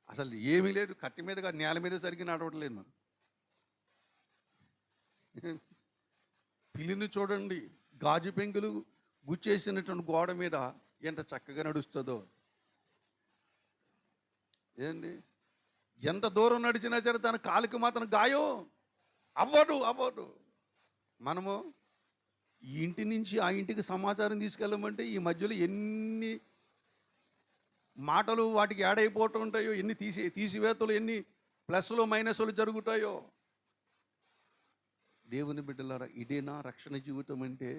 S1: అసలు ఏమీ లేదు. కత్తి మీద నేల మీద సరిగ్గా నడవట్లేదు మనం. పిల్లిని చూడండి, గాజు పెంకులు గుచ్చేసినటువంటి గోడ మీద ఎంత చక్కగా నడుస్తుందో. ఏంటి, ఎంత దూరం నడిచినా సరే తన కాలుకి మాత్రం గాయం అవ్వదు. మనము ఈ ఇంటి నుంచి ఆ ఇంటికి సమాచారం తీసుకెళ్ళమంటే ఈ మధ్యలో ఎన్ని మాటలు వాటికి యాడ్ అయిపోతూ ఉంటాయో, ఎన్ని తీసివేతలు, ఎన్ని ప్లస్లు మైనస్లు జరుగుతాయో. దేవుని బిడ్డలారా, ఇదేనా రక్షణ జీవితం అంటే?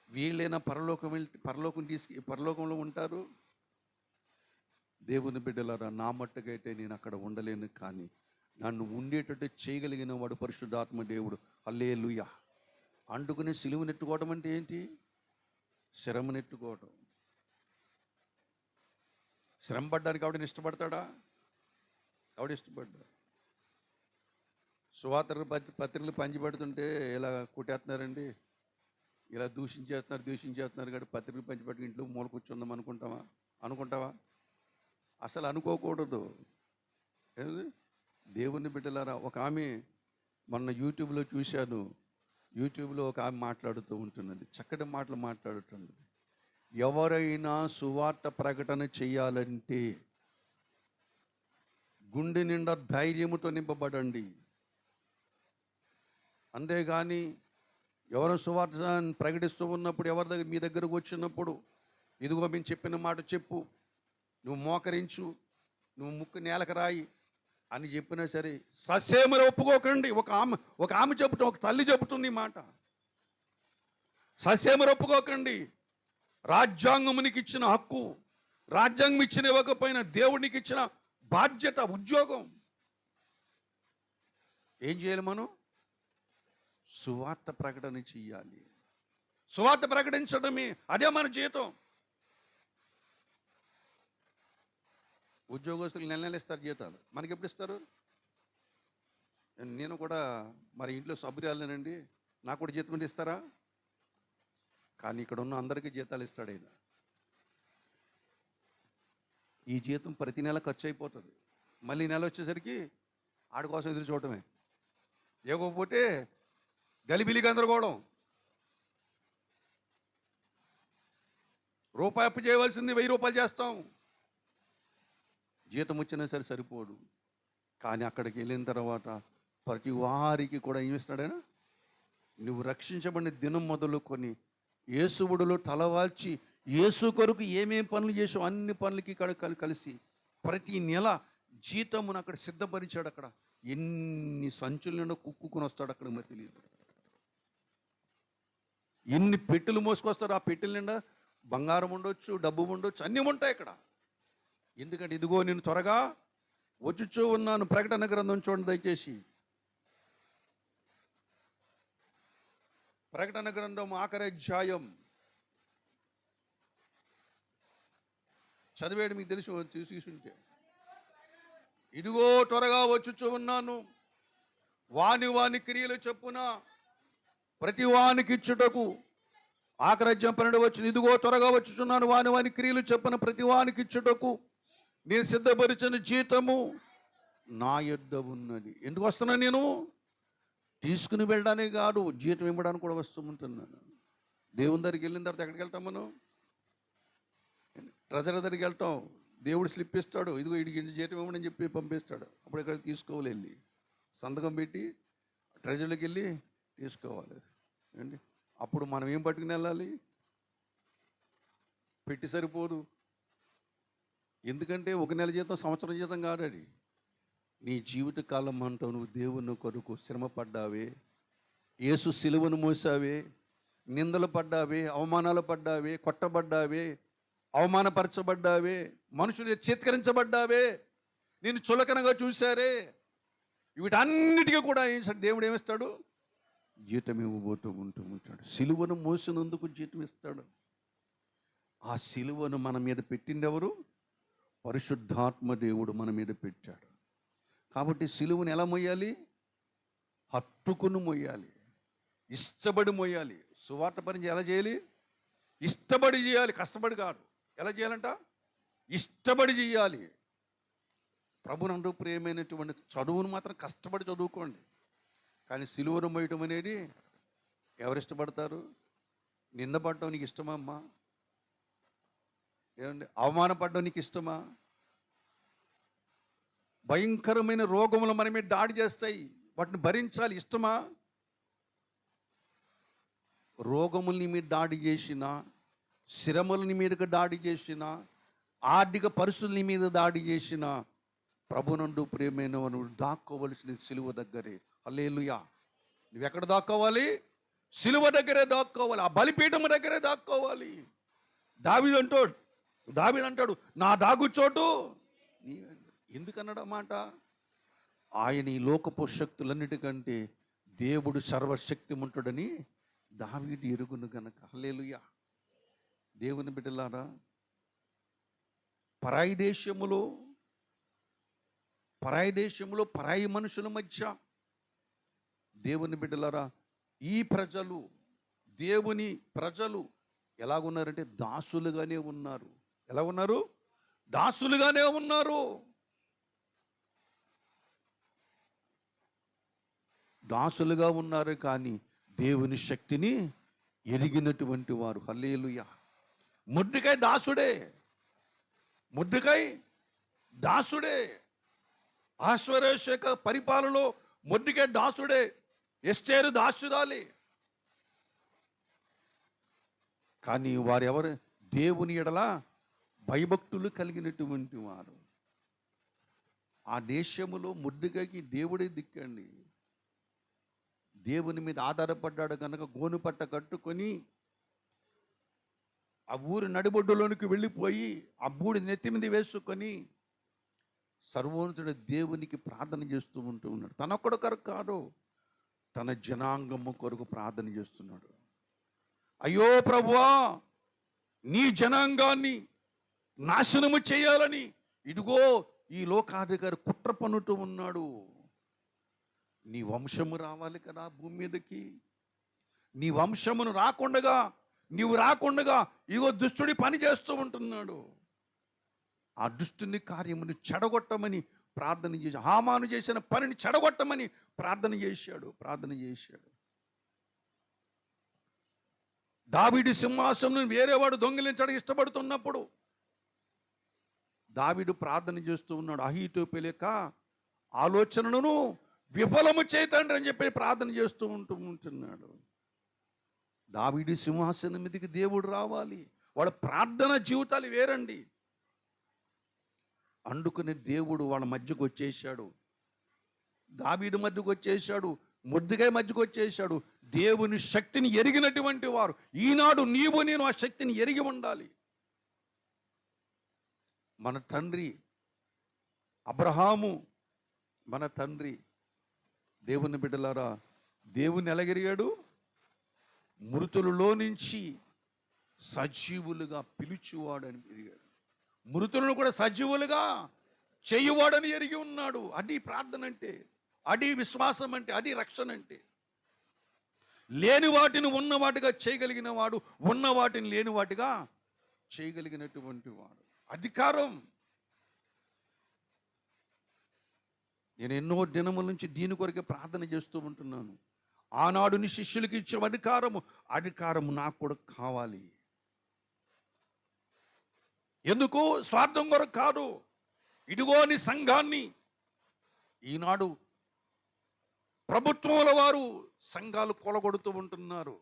S1: వీళ్ళైనా పరలోకంలో ఉంటారు. దేవుని బిడ్డలారా, నా మట్టుకైతే నేను అక్కడ ఉండలేను, కానీ నన్ను ఉండేటట్టు చేయగలిగిన వాడు పరిశుద్ధాత్మ దేవుడు. హల్లెలూయా. అంటుకునే సిలువ నెట్టుకోవడం అంటే ఏంటి? శ్రమ నెట్టుకోవడం. శ్రమ పడ్డానికి ఆవిడని ఇష్టపడతాడా? ఆవిడ ఇష్టపడ్డా. సువార్త పత్రికలు పంచిపెడుతుంటే ఇలా కొట్టేస్తున్నారండి, ఇలా దూషించేస్తున్నారు కాబట్టి పత్రికలు పంచిపెట్టి ఇంట్లో మూల కూర్చుందాం అనుకుంటావా? అసలు అనుకోకూడదు. దేవుని బిడ్డలారా, ఒక ఆమె మొన్న యూట్యూబ్లో చూశాను. యూట్యూబ్లో ఒక ఆమె మాట్లాడుతూ ఉంటున్నది, చక్కటి మాటలు మాట్లాడుతున్నది. ఎవరైనా సువార్త ప్రకటన చేయాలంటే గుండె నిండా ధైర్యముతో నింపబడండి. అంతేగాని ఎవరు సువార్త ప్రకటిస్తూ ఉన్నప్పుడు, మీ దగ్గరకు వచ్చినప్పుడు, ఇదిగో మేము చెప్పిన మాట చెప్పు, నువ్వు మోకరించు, నువ్వు ముక్కు నేలకు రాయి అని చెప్పినా సరే ససేమరు ఒప్పుకోకండి. ఒక ఆమె చెబుతాం, ఒక తల్లి చెబుతుంది మాట. ససేమరు ఒప్పుకోకండి. రాజ్యాంగం నీకు ఇచ్చిన హక్కు, రాజ్యాంగం ఇవ్వకపోయినా దేవుడికి ఇచ్చిన బాధ్యత, ఉద్యోగం. ఏం చేయాలి మనం? సువార్త ప్రకటన చెయ్యాలి. సువార్త ప్రకటించడమే అదే మన జీతం. ఉద్యోగస్తులు నెల ఇస్తారు జీతాలు, మనకి ఎప్పుడు ఇస్తారు? నేను కూడా మరి ఇంట్లో సభ్యురాలేనండి, నాకు కూడా జీతం ఇస్తారా? కానీ ఇక్కడ ఉన్న అందరికీ జీతాలు ఇస్తాడు ఆయన. ఈ జీతం ప్రతి నెల ఖర్చు అయిపోతుంది. మళ్ళీ నెల వచ్చేసరికి ఆడి కోసం ఎదురు చూడటమే. ఇవ్వకపోతే గలిబిలి గందరగోళం. రూపాయి అప్పు చేయవలసింది 1000 రూపాయలు చేస్తాం. జీతం వచ్చినా సరే సరిపోదు. కానీ అక్కడికి వెళ్ళిన తర్వాత ప్రతి వారికి కూడా ఏం ఇస్తాడైనా? నువ్వు రక్షించబడిన దినం మొదలుకొని యేసువుడిలో తలవాల్చి యేసు కొరకు ఏమేం పనులు చేసావు అన్ని పనులకి కలిసి ప్రతి నెల జీతమును అక్కడ సిద్ధపరిచాడు. అక్కడ ఎన్ని సంచుల నిండా కుక్కుని వస్తాడు అక్కడ, మరి తెలియదు. ఎన్ని పెట్టెలు మోసుకొస్తాడు, ఆ పెట్టెల నిండా బంగారం ఉండొచ్చు, డబ్బు ఉండొచ్చు, అన్నీ ఉంటాయి అక్కడ. ఎందుకంటే ఇదిగో నేను త్వరగా వచ్చుచూ ఉన్నాను. ప్రకటన గ్రంథం చూడండి దయచేసి. ప్రకటన గ్రంథం ఆఖరి అధ్యాయం చదివేడు, మీకు తెలిసి తీసుంటే, ఇదిగో త్వరగా వచ్చుచూ ఉన్నాను, వాని క్రియలు చొప్పున ప్రతి వానికి ఇచ్చుటకు. ఆఖరి అధ్యాయం 12 వచ్చిన, ఇదిగో త్వరగా వచ్చుచున్నాను, వాని క్రియలు చొప్పున ప్రతి వానికి ఇచ్చుటకు నేను సిద్ధపరిచిన జీతము నా యొద్ద ఉన్నది. ఎందుకు వస్తున్నాను? నేను తీసుకుని వెళ్ళడానికి కాదు, జీతం ఇవ్వడానికి కూడా వస్తుంటున్నాను. దేవుని దగ్గరికి వెళ్ళిన తర్వాత ఎక్కడికి వెళ్తాం మనం? ట్రెజరీ దగ్గరికి వెళ్తాం. దేవుడు స్లిప్ ఇస్తాడు, ఇదిగో వీడికి జీతం ఇవ్వమని చెప్పి పంపిస్తాడు. అప్పుడు ఇక్కడ తీసుకోవాలి, వెళ్ళి సంతకం పెట్టి ట్రెజరీలోకి వెళ్ళి తీసుకోవాలి అండి. అప్పుడు మనం ఏం పట్టుకుని వెళ్ళాలి? పెట్టి సరిపోదు. ఎందుకంటే 1 నెల జీతం, సంవత్సరం జీతం కాదది. నీ జీవితకాలం అంటావు నువ్వు దేవుని కొరకు శ్రమ పడ్డావే, యేసు సిలువను మోసావే, నిందలు పడ్డావే, అవమానాలు పడ్డావే, కొట్టబడ్డావే, అవమానపరచబడ్డావే, మనుషులు చేత్కరించబడ్డావే. నేను చులకనగా చూశారే, వీటన్నిటికీ కూడా దేవుడు ఏమిస్తాడు? జీతం ఇవ్వబోతూ ఉంటాడు. సిలువను మోసినందుకు జీతం ఇస్తాడు. ఆ సిలువను మన మీద పెట్టింది ఎవరు? పరిశుద్ధాత్మ దేవుడు మన మీద పెట్టాడు. కాబట్టి సిలువను ఎలా మోయాలి? హత్తుకుని మోయాలి, ఇష్టపడి మోయాలి. సువార్త పని ఎలా చేయాలి? ఇష్టపడి చేయాలి, కష్టపడి కాదు. ఎలా చేయాలంట? ఇష్టపడి చేయాలి. ప్రభునందు ప్రియమైనటువంటి చదువును మాత్రం కష్టపడి చదువుకోండి. కానీ సిలువను మోయటం అనేది ఎవరు ఇష్టపడతారు? నిందపడటం నీకు ఇష్టమా అమ్మా? ఏమండి, అవమానపడడం నీకు ఇష్టమా? భయంకరమైన రోగములు మన మీద దాడి చేస్తాయి, వాటిని భరించాలి, ఇష్టమా? రోగముల్ని మీద దాడి చేసిన, శ్రమలని మీదకి దాడి చేసిన, ఆర్థిక పరిస్థితుల మీద దాడి చేసిన, ప్రభునందు ప్రియమైన నువ్వు దాక్కోవలసిన సిలువ దగ్గరే. హల్లెలూయా. నువ్వెక్కడ దాక్కోవాలి? సిలువ దగ్గరే దాక్కోవాలి, ఆ బలిపీఠం దగ్గరే దాక్కోవాలి. దావీదు అంటాడు నా దాగు చోటు ఎందుకన్నాడు మాట? ఆయన ఈ లోకపు శక్తులన్నిటికంటే దేవుడు సర్వశక్తిమంతుడని దావీదు ఎరుగును గనక. హల్లెలూయా. దేవుని బిడ్డలారా, పరాయి దేశములో పరాయి మనుషుల మధ్య దేవుని బిడ్డలారా, ఈ ప్రజలు, దేవుని ప్రజలు ఎలాగున్నారంటే దాసులుగానే ఉన్నారు. ఎలా ఉన్నారు? దాసులుగానే ఉన్నారు. దాసులుగా ఉన్నారు, కానీ దేవుని శక్తిని ఎరిగినటువంటి వారు. హల్లెలూయా. మొర్దెకై దాసుడే. అహష్వేరోషు పరిపాలనలో మొర్దెకై దాసుడే. ఎస్తేరు దాసురాలి. కానీ వారెవరు? దేవుని ఎడల భయభక్తులు కలిగినటువంటి వారు. ఆ దేశములో మొర్దెకైకి దేవుడే దిక్కండి. దేవుని మీద ఆధారపడ్డాడు కనుక గోను పట్ట కట్టుకొని ఆ ఊరి నడిబొడ్డులోనికి వెళ్ళిపోయి ఆ బూడి నెత్తి మీద వేసుకొని సర్వోన్నతుడు దేవునికి ప్రార్థన చేస్తూ ఉన్నాడు. తనొక్కడు కొరకు కాదు, తన జనాంగము కొరకు ప్రార్థన చేస్తున్నాడు. అయ్యో ప్రభువా, నీ జనాంగాన్ని నాశనము చేయాలని ఇదిగో ఈ లోకాధికారి కుట్ర పన్నుతూ ఉన్నాడు. నీ వంశము రావాలి కదా భూమి మీదకి. నీ వంశమును నీవు రాకుండగా ఇగో దుష్టుడి పని చేస్తూ ఉంటున్నాడు. ఆ దుష్టుని కార్యముని చెడగొట్టమని ప్రార్థన చేసి, హామాను చేసిన పనిని చెడగొట్టమని ప్రార్థన చేశాడు. దావీదు సింహాసనం వేరేవాడు దొంగిలించడానికి ఇష్టపడుతున్నప్పుడు దావీదు ప్రార్థన చేస్తూ ఉన్నాడు. అహీతోపెలు యొక్క ఆలోచనలను విఫలము చేయతండి అని చెప్పి ప్రార్థన చేస్తూ ఉంటున్నాడు. దావీదు సింహాసనం మీదకి దేవుడు రావాలి. వాళ్ళ ప్రార్థన జీవితాలు వేరండి. అందుకని దేవుడు వాళ్ళ మధ్యకు వచ్చేసాడు. దావీదు మధ్యకు వచ్చేసాడు, మొర్దెకై మధ్యకు వచ్చేసాడు. దేవుని శక్తిని ఎరిగినటువంటి వారు. ఈనాడు నీవు నేను ఆ శక్తిని ఎరిగి ఉండాలి. మన తండ్రి అబ్రహాము, మన తండ్రి దేవుని బిడ్డలారా, దేవుని ఎలాగెరిగాడు? మృతులలో నుంచి సజీవులుగా పిలుచువాడని ఎరిగాడు. మృతులను కూడా సజీవులుగా చేయువాడని ఎరిగి ఉన్నాడు. అది ప్రార్థన అంటే, అది విశ్వాసం అంటే, అది రక్షణ అంటే. లేని వాటిని ఉన్న వాటిగా చేయగలిగిన వాడు, ఉన్న వాటిని లేని వాటిగా చేయగలిగినటువంటి వాడు. అధికారం. నేను ఎన్నో దినముల నుంచి దీని కొరకే ప్రార్థన చేస్తూ ఉంటున్నాను. ఆనాడు నీ శిష్యులకి ఇచ్చిన అధికారము నాకు కూడా కావాలి. ఎందుకు? స్వార్థం కొరకు కాదు. ఇదిగో నీ సంఘాన్ని ఈనాడు ప్రభుత్వాల వారు సంఘాలు కొలగొడుతూ ఉంటున్నారు.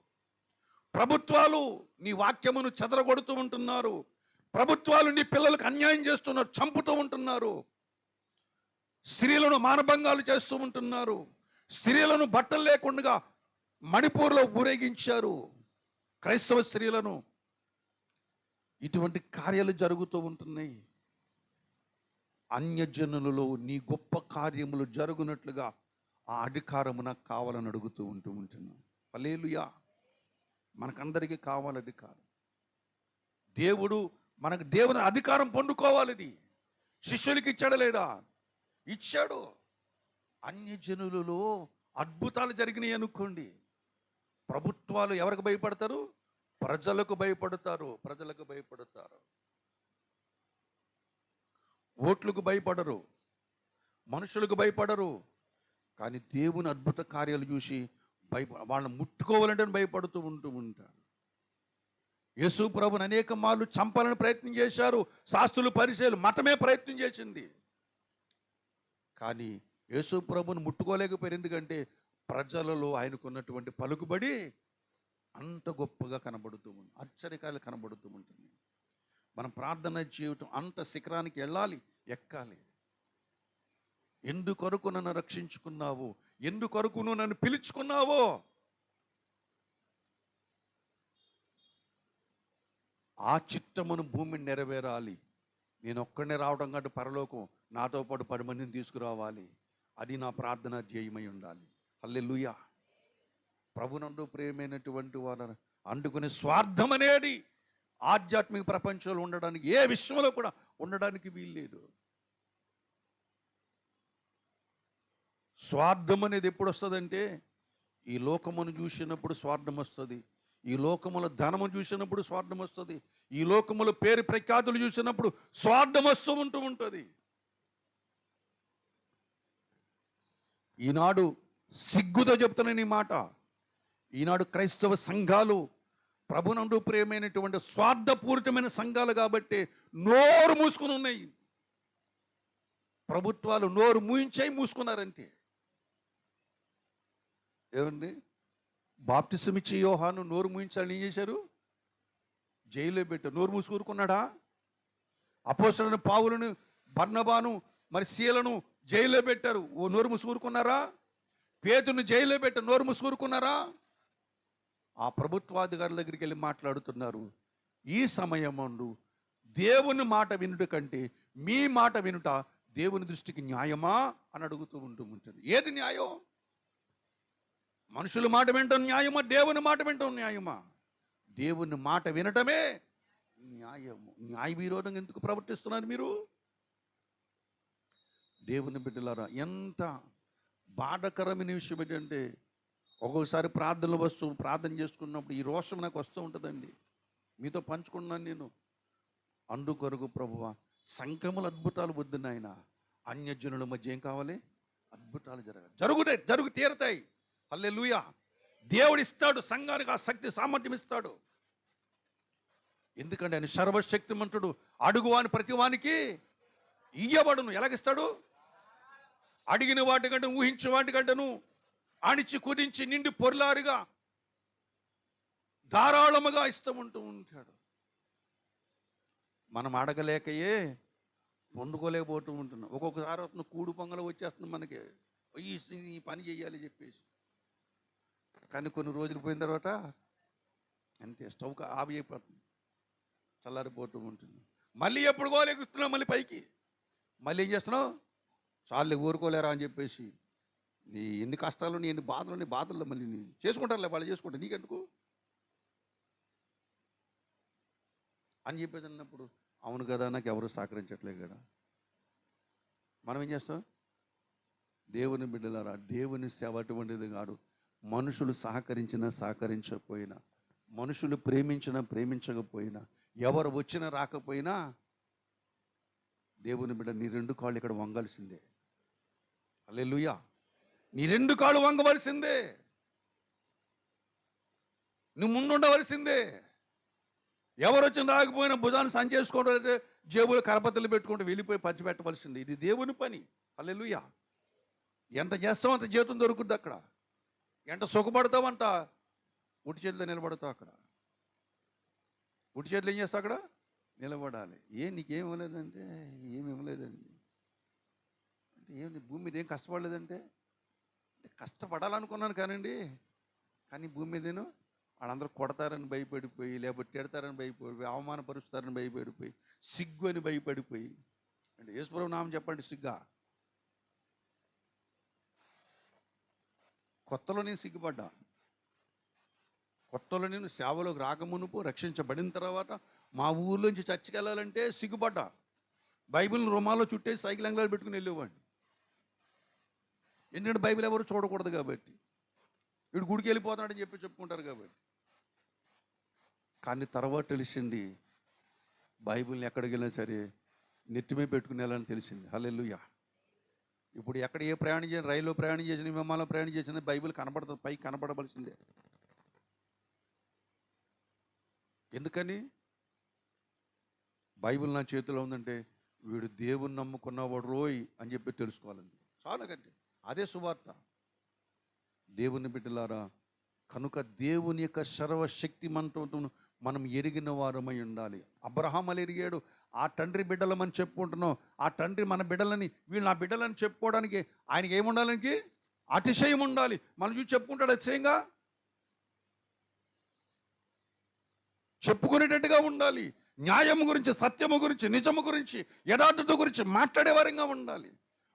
S1: ప్రభుత్వాలు నీ వాక్యమును చెదరగొడుతూ ఉంటున్నారు. ప్రభుత్వాలు నీ పిల్లలకు అన్యాయం చేస్తున్నారు, చంపుతూ ఉంటున్నారు. స్త్రీలను మానభంగాలు చేస్తూ ఉంటున్నారు. స్త్రీలను బట్టలు లేకుండా మణిపూర్లో ఊరేగించారు క్రైస్తవ స్త్రీలను. ఇటువంటి కార్యాలు జరుగుతూ ఉంటున్నాయి. అన్యజనులలో నీ గొప్ప కార్యములు జరుగునట్లుగా ఆ అధికారము నాకు కావాలని అడుగుతూ ఉంటున్నాను. హల్లెలూయా. మనకందరికీ కావాలి అధికారం. దేవుని అధికారం పొందుకోవాలని శిష్యులకి ఇచ్చాడు లేదా? ఇచ్చాడు. అన్యజనులలో అద్భుతాలు జరిగినాయి అనుకోండి, ప్రభుత్వాలు ఎవరికి భయపడతారు? ప్రజలకు భయపడతారు. ఓట్లకు భయపడరు, మనుషులకు భయపడరు. కానీ దేవుని అద్భుత కార్యాలు చూసి వాళ్ళని ముట్టుకోవాలంటే భయపడుతూ ఉంటారు. యేసు ప్రభుని అనేక మార్లు చంపాలని ప్రయత్నం చేశారు. శాస్త్రులు, పరిసయ్యులు, మతమే ప్రయత్నం చేసింది. కానీ యేసు ప్రభుని ముట్టుకోలేకపోయారు. ఎందుకంటే ప్రజలలో ఆయనకున్నటువంటి పలుకుబడి అంత గొప్పగా కనబడుతూ ఉంది, ఆశ్చర్యకాలు కనబడుతూ ఉంటుంది. మనం ప్రార్థన జీవితం అంత శిఖరానికి వెళ్ళాలి, ఎక్కాలి. ఎందుకొరకు నన్ను రక్షించుకున్నావో, ఎందుకొరకు నువ్వు నన్ను పిలుచుకున్నావో, ఆ చిత్తమును భూమిని నెరవేరాలి. నేను ఒక్కడనే రావడం కంటే పరలోకం నాతో పాటు 10 మందిని తీసుకురావాలి. అది నా ప్రార్థన ధ్యేయమై ఉండాలి. హల్లెలూయా. ప్రభునందు ప్రియమైనటువంటి వారు అందుకునే స్వార్థం అనేది ఆధ్యాత్మిక ప్రపంచంలో ఉండడానికి, ఏ విషయంలో కూడా ఉండడానికి వీల్లేదు. స్వార్థం అనేది ఎప్పుడు వస్తుందంటే, ఈ లోకమును చూసినప్పుడు స్వార్థం వస్తుంది, ఈ లోకముల ధనము చూసినప్పుడు స్వార్థం వస్తుంది, ఈ లోకముల పేరు ప్రఖ్యాతులు చూసినప్పుడు స్వార్థం వస్తూ ఉంటుంది. ఈనాడు సిగ్గుతో చెప్తున్నాను ఈ మాట. ఈనాడు క్రైస్తవ సంఘాలు ప్రభునందు ప్రియమైనటువంటి స్వార్థపూరితమైన సంఘాలు కాబట్టి నోరు మూసుకుని ఉన్నాయి. ప్రభుత్వాలు నోరు మూసుకున్నారంటే. ఏమండి, బాప్తిసం ఇచ్చి యోహాను నోరు మూయించాలని ఏం చేశారు? జైల్లో పెట్టారు. నోరు మూసుకూరుకున్నాడా? అపోస్తలులను, పావులను, బర్నబాను, మరి సీలను జైల్లో పెట్టారు. ఓ నోరు మూసుకూరుకున్నారా? పేతురుని జైల్లో పెట్టారు. నోరు మూసుకూరుకున్నారా? ఆ ప్రభుత్వాధికారుల దగ్గరికి వెళ్ళి మాట్లాడుతున్నారు. ఈ సమయమందు దేవుని మాట వినుట కంటే మీ మాట వినుట దేవుని దృష్టికి న్యాయమా అని అడుగుతూ ఉంటుంది. ఏది న్యాయం? మనుషుల మాట వినటం న్యాయమా? దేవుని మాట వినటం న్యాయమా? దేవుని మాట వినటమే న్యాయము. న్యాయ విరోధంగా ఎందుకు ప్రవర్తిస్తున్నారు మీరు? దేవుని బిడ్డలారా, ఎంత బాధకరమైన విషయం ఏంటంటే, ఒక్కొక్కసారి ప్రార్థన చేసుకున్నప్పుడు ఈ రోషం నాకు వస్తూ ఉంటుందండి. మీతో పంచుకున్నాను నేను. అందుకొరకు ప్రభువా, సంఘములు అద్భుతాలు వద్దు నాయన, అన్యజనుల మధ్య ఏం కావాలి? అద్భుతాలు జరుగు తీరతాయి. హల్లెలూయా. దేవుడు ఇస్తాడు, సంఘానికి ఆ శక్తి సామర్థ్యం ఇస్తాడు. ఎందుకంటే ఆయన సర్వశక్తిమంతుడు. అడుగువాని ప్రతివానికి ఇయ్యబడును. ఎలాగిస్తాడు? అడిగిన వాటికంటే, ఊహించిన వాటికంటేను అణిచి కుదించి నిండి పొర్లారుగా ధారాళముగా ఇష్టముంటూ ఉంటాడు. మనం అడగలేకయే పొందుకోలేకపోతూ ఉంటున్నాం. ఒక్కొక్కసారి కూడు పొంగలు వచ్చేస్తుంది మనకి, ఈ పని చేయాలి చెప్పేసి. కానీ కొన్ని రోజులు పోయిన తర్వాత అంతే, స్టవ్ ఆవి అయిపోతుంది, చల్లారిపోతూ ఉంటుంది. మళ్ళీ ఎప్పుడు గోలేకుస్తున్నావు, మళ్ళీ పైకి మళ్ళీ ఏం చేస్తున్నావు? చాలు ఊరుకోలేరా అని చెప్పేసి నీ ఎన్ని కష్టాలు, నీ ఎన్ని బాధలు, నీ బాధల్లో మళ్ళీ నీ చేసుకుంటారులే, వాళ్ళు చేసుకుంటారు, నీకెందుకు అని చెప్పేసి అన్నప్పుడు, అవును కదా, నాకు ఎవరు సహకరించట్లేదు కదా. మనం ఏం చేస్తాం? దేవుని బిడ్డలారా, దేవుని సేవ అటువంటిది కాదు. మనుషులు సహకరించినా సహకరించకపోయినా, మనుషులు ప్రేమించినా ప్రేమించకపోయినా, ఎవరు వచ్చినా రాకపోయినా, దేవుని బిడ్డ నీ 2 కాళ్ళు ఇక్కడ వంగాల్సిందే. హల్లెలూయా. నీ 2 కాళ్ళు వంగవలసిందే. నువ్వు ముందుండవలసిందే. ఎవరు వచ్చిన రాకపోయినా భుజాన్ని సంచేసుకోవడం, జేబులో కరపత్తులు పెట్టుకుంటూ వెళ్ళిపోయి పంచిపెట్టవలసిందే. ఇది దేవుని పని. హల్లెలూయా. ఎంత చేస్తావు అంత జీవితం దొరుకుద్ది అక్కడ. ఎంత సుఖపడతావంట ఉట్టి చేతిలో నిలబడతావు అక్కడ. ఉట్టి చేతిలో ఏం చేస్తావు? అక్కడ నిలబడాలి. నీకేం ఇవ్వలేదంటే, ఏమి ఇవ్వలేదండి అంటే, ఏమి భూమి మీద ఏం కష్టపడలేదంటే, కష్టపడాలనుకున్నాను కానీ భూమి మీద నేను వాళ్ళందరూ కొడతారని భయపడిపోయి, లేకపోతే తిడతారని భయపడిపోయి, అవమానపరుస్తారని భయపడిపోయి, సిగ్గు అని భయపడిపోయి, అంటే యేసుప్రభు నామం చెప్పండి సిగ్గా. కొత్తలో నేను సిగ్గుపడ్డా. కొత్తలో నేను సేవలోకి రాకమునుపు రక్షించబడిన తర్వాత మా ఊర్లోంచి చర్చికి వెళ్ళాలంటే సిగ్గుపడ్డా. బైబిల్ని రుమాల్లో చుట్టేసి సైకిల్ అంగళాలు పెట్టుకుని వెళ్ళేవాడిని. ఎందుకంటే బైబిల్ ఎవరు చూడకూడదు కాబట్టి, వీడు గుడికి వెళ్ళిపోతాడని చెప్పి చెప్పుకుంటారు కాబట్టి. కానీ తర్వాత తెలిసింది బైబిల్ని ఎక్కడికి వెళ్ళినా సరే నెత్తిమే పెట్టుకుని వెళ్ళాలని తెలిసింది. హల్లెలూయా. ఇప్పుడు ఎక్కడ ఏ ప్రయాణం చేసిన, రైల్లో ప్రయాణం చేసిన, విమానంలో ప్రయాణం చేసిన బైబిల్ కనపడుతుంది, పైకి కనపడవలసిందే. ఎందుకని? బైబిల్ నా చేతిలో ఉందంటే వీడు దేవుని నమ్ముకున్నవాడు రోయ్ అని చెప్పి తెలుసుకోవాలండి. చాలా గట్టి అదే సువార్త. దేవుని బిడ్డలారా, కనుక దేవుని యొక్క సర్వశక్తిమంతమును మనం ఎరిగిన వారమై ఉండాలి. అబ్రహాం అలా ఎరిగాడు. ఆ తండ్రి బిడ్డలమని చెప్పుకుంటున్నాం. ఆ తండ్రి మన బిడ్డలని, వీళ్ళు నా బిడ్డలని చెప్పుకోవడానికి ఆయనకి ఏముండాలనికి? అతిశయం ఉండాలి. మనం చూసి చెప్పుకుంటాడు అతిశయంగా, చెప్పుకునేటట్టుగా ఉండాలి. న్యాయము గురించి, సత్యము గురించి, నిజము గురించి, యథార్థత గురించి మాట్లాడేవారంగా ఉండాలి.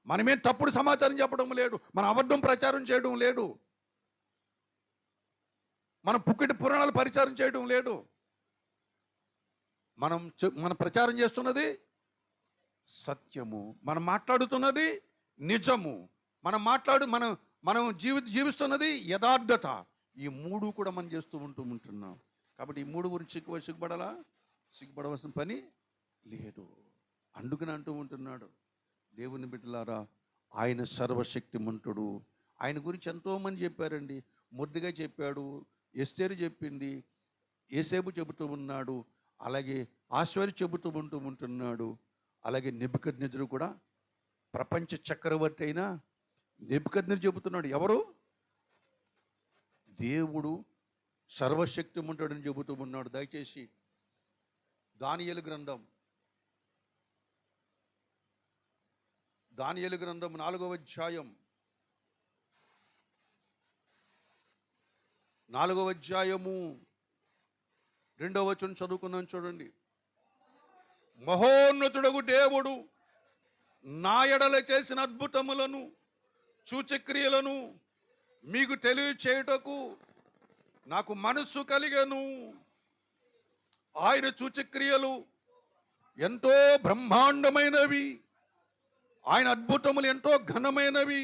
S1: మనమే తప్పుడు సమాచారం చెప్పడం లేదు, మన అబద్ధం ప్రచారం చేయడం లేదు, మన పుక్కిటి పురాణాలు పరిచారం చేయడం లేదు. మనం ప్రచారం చేస్తున్నది సత్యము, మనం మాట్లాడుతున్నది నిజము, మనం జీవిస్తున్నది యథార్థత. ఈ మూడు కూడా మనం చేస్తూ ఉంటున్నాం. కాబట్టి ఈ మూడు గురించి సిగ్గుపడవలసిన పని లేదు. అందుకని అంటూ ఉంటున్నాడు, దేవుని బిడ్డలారా, ఆయన సర్వశక్తిమంతుడు. ఆయన గురించి ఎంతోమంది చెప్పారండి. మొర్దెకై చెప్పాడు, ఎస్తేరు చెప్పింది, యేసేపు చెబుతూ ఉన్నాడు, అలాగే ఆశ్చర్య చెబుతూ ఉంటున్నాడు. అలాగే నెబుకద్నెజరు కూడా, ప్రపంచ చక్రవర్తి అయిన నెబుకద్నెజరు చెబుతున్నాడు. ఎవరు? దేవుడు సర్వశక్తిమంతుడని చెబుతూ ఉన్నాడు. దయచేసి దానియేలు గ్రంథం 4వ అధ్యాయం 2వ వచనం చదువుకున్నాను చూడండి. మహోన్నతుడగు దేవుడు నా ఎడల చేసిన అద్భుతములను, సూచక్రియలను మీకు తెలియచేయుటకు నాకు మనస్సు కలిగెను. ఆయన సూచక్రియలు ఎంతో బ్రహ్మాండమైనవి, ఆయన అద్భుతములు ఎంతో ఘనమైనవి.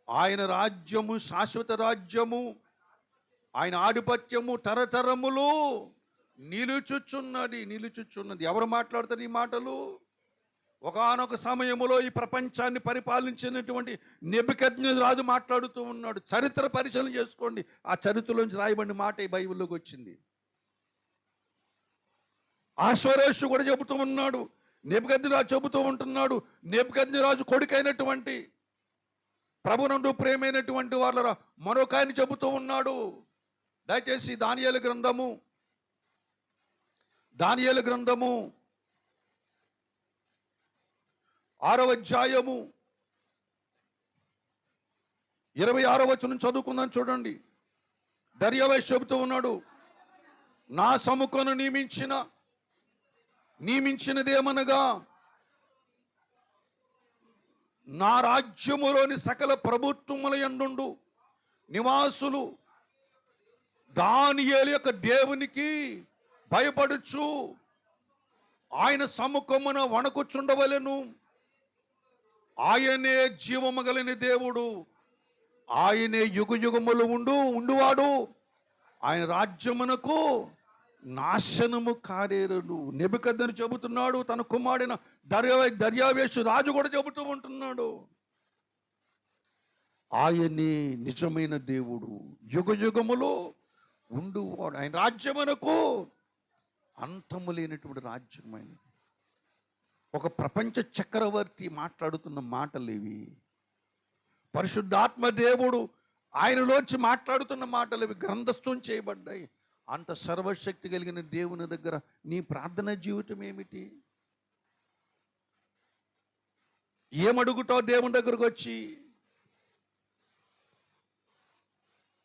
S1: ఆయన రాజ్యము శాశ్వత రాజ్యము, ఆయన ఆధిపత్యము తరతరములు నిలుచుచున్నది. ఎవరు మాట్లాడుతారు ఈ మాటలు? ఒకానొక సమయములో ఈ ప్రపంచాన్ని పరిపాలించినటువంటి నెబుకద్నెజరు రాజు మాట్లాడుతూ ఉన్నాడు. చరిత్ర పరిశీలన చేసుకోండి. ఆ చరిత్రలోంచి రాయబడిన మాట ఈ బైబిల్లోకి వచ్చింది. ఆశ్వరేషు కూడా చెబుతూ ఉన్నాడు, నెబుకద్నెజరు చెబుతూ ఉంటున్నాడు. నెబుకద్నెజరు రాజు కొడుకైనటువంటి, ప్రభునందు ప్రేమైనటువంటి వాళ్ళ మరొక ఆయన చెబుతూ ఉన్నాడు. దయచేసి దానియేలు గ్రంథము 6వ అధ్యాయము 26వ వచనం చదువుకుందాం చూడండి. దర్యావేషు చెబుతూ ఉన్నాడు, నా సముఖమును నియమించినదేమనగా, నా రాజ్యములోని సకల ప్రభుత్వముల యందు నివాసులు దానియేలు యొక్క దేవునికి భయపడుచు ఆయన సముఖమున వణకుచుండవలెను. ఆయనే జీవము కలిగిన దేవుడు, ఆయనే యుగయుగములు ఉండువాడు, ఆయన రాజ్యమునకు నాశనము కారేరును. నెబుకద్నెజరు చెబుతున్నాడు, తన కుమారుడైన దర్యావేషు రాజు కూడా చెబుతూ ఉంటున్నాడు, ఆయనే నిజమైన దేవుడు, యుగయుగములు ఉండువాడు, ఆయన రాజ్యమునకు అంతము లేనటువంటి రాజ్యమైనది. ఒక ప్రపంచ చక్రవర్తి మాట్లాడుతున్న మాటలు ఇవి. పరిశుద్ధాత్మ దేవుడు ఆయనలోంచి మాట్లాడుతున్న మాటలు ఇవి, గ్రంథస్థం చేయబడ్డాయి. అంత సర్వశక్తి కలిగిన దేవుని దగ్గర నీ ప్రార్థన జీవితం ఏమిటి? ఏమడుగుతావు దేవుని దగ్గరకు వచ్చి?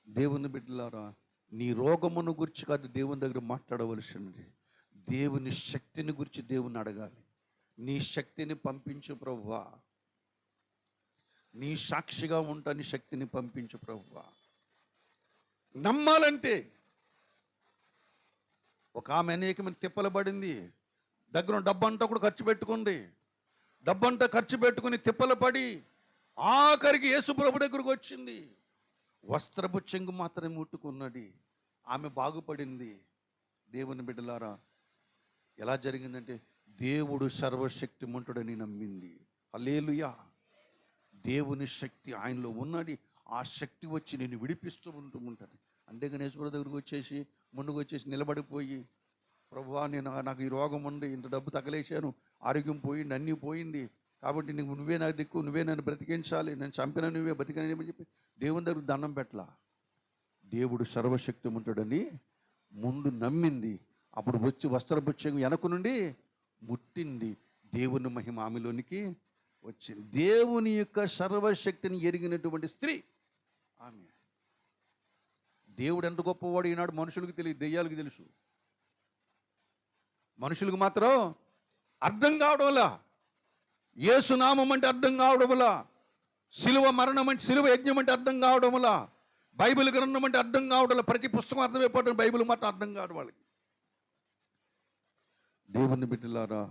S1: దేవుని బిడ్డలారా, నీ రోగమును గురించి కాదు దేవుని దగ్గర మాట్లాడవలసినది, దేవుని శక్తిని గురించి దేవుని అడగాలి. నీ శక్తిని పంపించు ప్రభువా, నీ సాక్షిగా ఉంటా, నీ శక్తిని పంపించు ప్రభువా. నమ్మాలంటే ఒక ఆమె అనేకమైన తిప్పలు పడింది, దగ్గర డబ్బంతా కూడా ఖర్చు పెట్టుకుంది, డబ్బంతా ఖర్చు పెట్టుకుని తిప్పలు పడి ఆఖరికి యేసుప్రభు దగ్గరకు వచ్చింది. వస్త్రపు చెంగు మాత్రమే ముట్టుకున్నది, ఆమె బాగుపడింది. దేవుని బిడ్డలారా, ఎలా జరిగిందంటే దేవుడు సర్వశక్తిమంతుడని నమ్మింది. హల్లెలూయా. దేవుని శక్తి ఆయనలో ఉన్నది, ఆ శక్తి వచ్చి నేను విడిపిస్తూ ఉంటుంది. అంతేగాని యేసుప్రభు దగ్గరకు వచ్చేసి ముందుకు వచ్చేసి నిలబడిపోయి, ప్రభువా నాకు ఈ రోగం ఉంది, ఇంత డబ్బు తగలేశాను, ఆరోగ్యం పోయింది, అన్నీ పోయింది, కాబట్టి నువ్వే నాకు దిక్కు, నువ్వే నన్ను బ్రతికించాలి, నేను చంపిన నువ్వే బ్రతికని చెప్పి దేవుని దగ్గర దండం పెట్టలా. దేవుడు సర్వశక్తిమంతుడని ముందు నమ్మింది. అప్పుడు వచ్చి వస్త్రపుచ్చం వెనక నుండి ముట్టింది. దేవుని మహిమ ఆమెలోనికి వచ్చింది. దేవుని యొక్క సర్వశక్తిని ఎరిగినటువంటి స్త్రీ ఆమె. దేవుడు ఎంత గొప్పవాడు ఈనాడు మనుషులకు తెలియదు, దెయ్యాలకు తెలుసు. మనుషులకు మాత్రం అర్థం కావడంలా, యేసునామం అంటే అర్థం కావడంలా, శిలువ మరణం అంటే శిలువ యజ్ఞం అంటే అర్థం కావడంలా, బైబిల్ గ్రంథం అంటే అర్థం కావడం, ప్రతి పుస్తకం అర్థమైపోవడం, బైబిల్ మాత్రం అర్థం కావడం వాళ్ళకి. దేవుని బిడ్డలారా,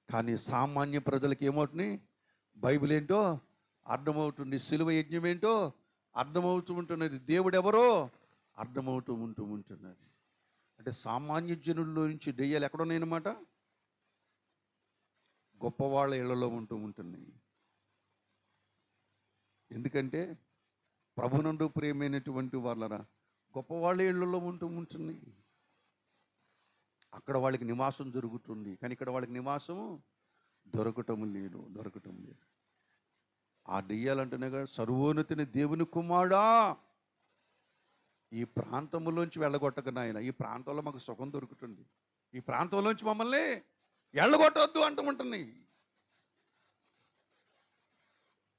S1: కానీ సామాన్య ప్రజలకు ఏమవుతుంది, బైబిల్ ఏంటో అర్థమవుతుంది, శిలువ యజ్ఞం ఏంటో అర్థమవుతూ ఉంటున్నది, దేవుడు ఎవరో అర్థమవుతూ ఉంటున్నది. అంటే సామాన్య జనుల్లో నుంచి దెయ్యాలు ఎక్కడున్నాయన్నమాట, గొప్పవాళ్ళ ఇళ్లలో ఉంటున్నాయి. ఎందుకంటే ప్రభునందు ప్రియమైనటువంటి వాళ్ళరా, గొప్పవాళ్ళ ఇళ్లలో ఉంటున్నాయి. అక్కడ వాళ్ళకి నివాసం జరుగుతుంది, కానీ ఇక్కడ వాళ్ళకి నివాసం దొరకటం లేదు. ఆ దెయ్యాలంటేనే కదా, సర్వోన్నతిని దేవుని కుమారుడా, ఈ ప్రాంతంలోంచి వెళ్ళగొట్టక నాయన, ఈ ప్రాంతంలో మాకు సుఖం దొరుకుతుంది, ఈ ప్రాంతంలోంచి మమ్మల్ని వెళ్ళగొట్టవద్దు అంటున్నాయి.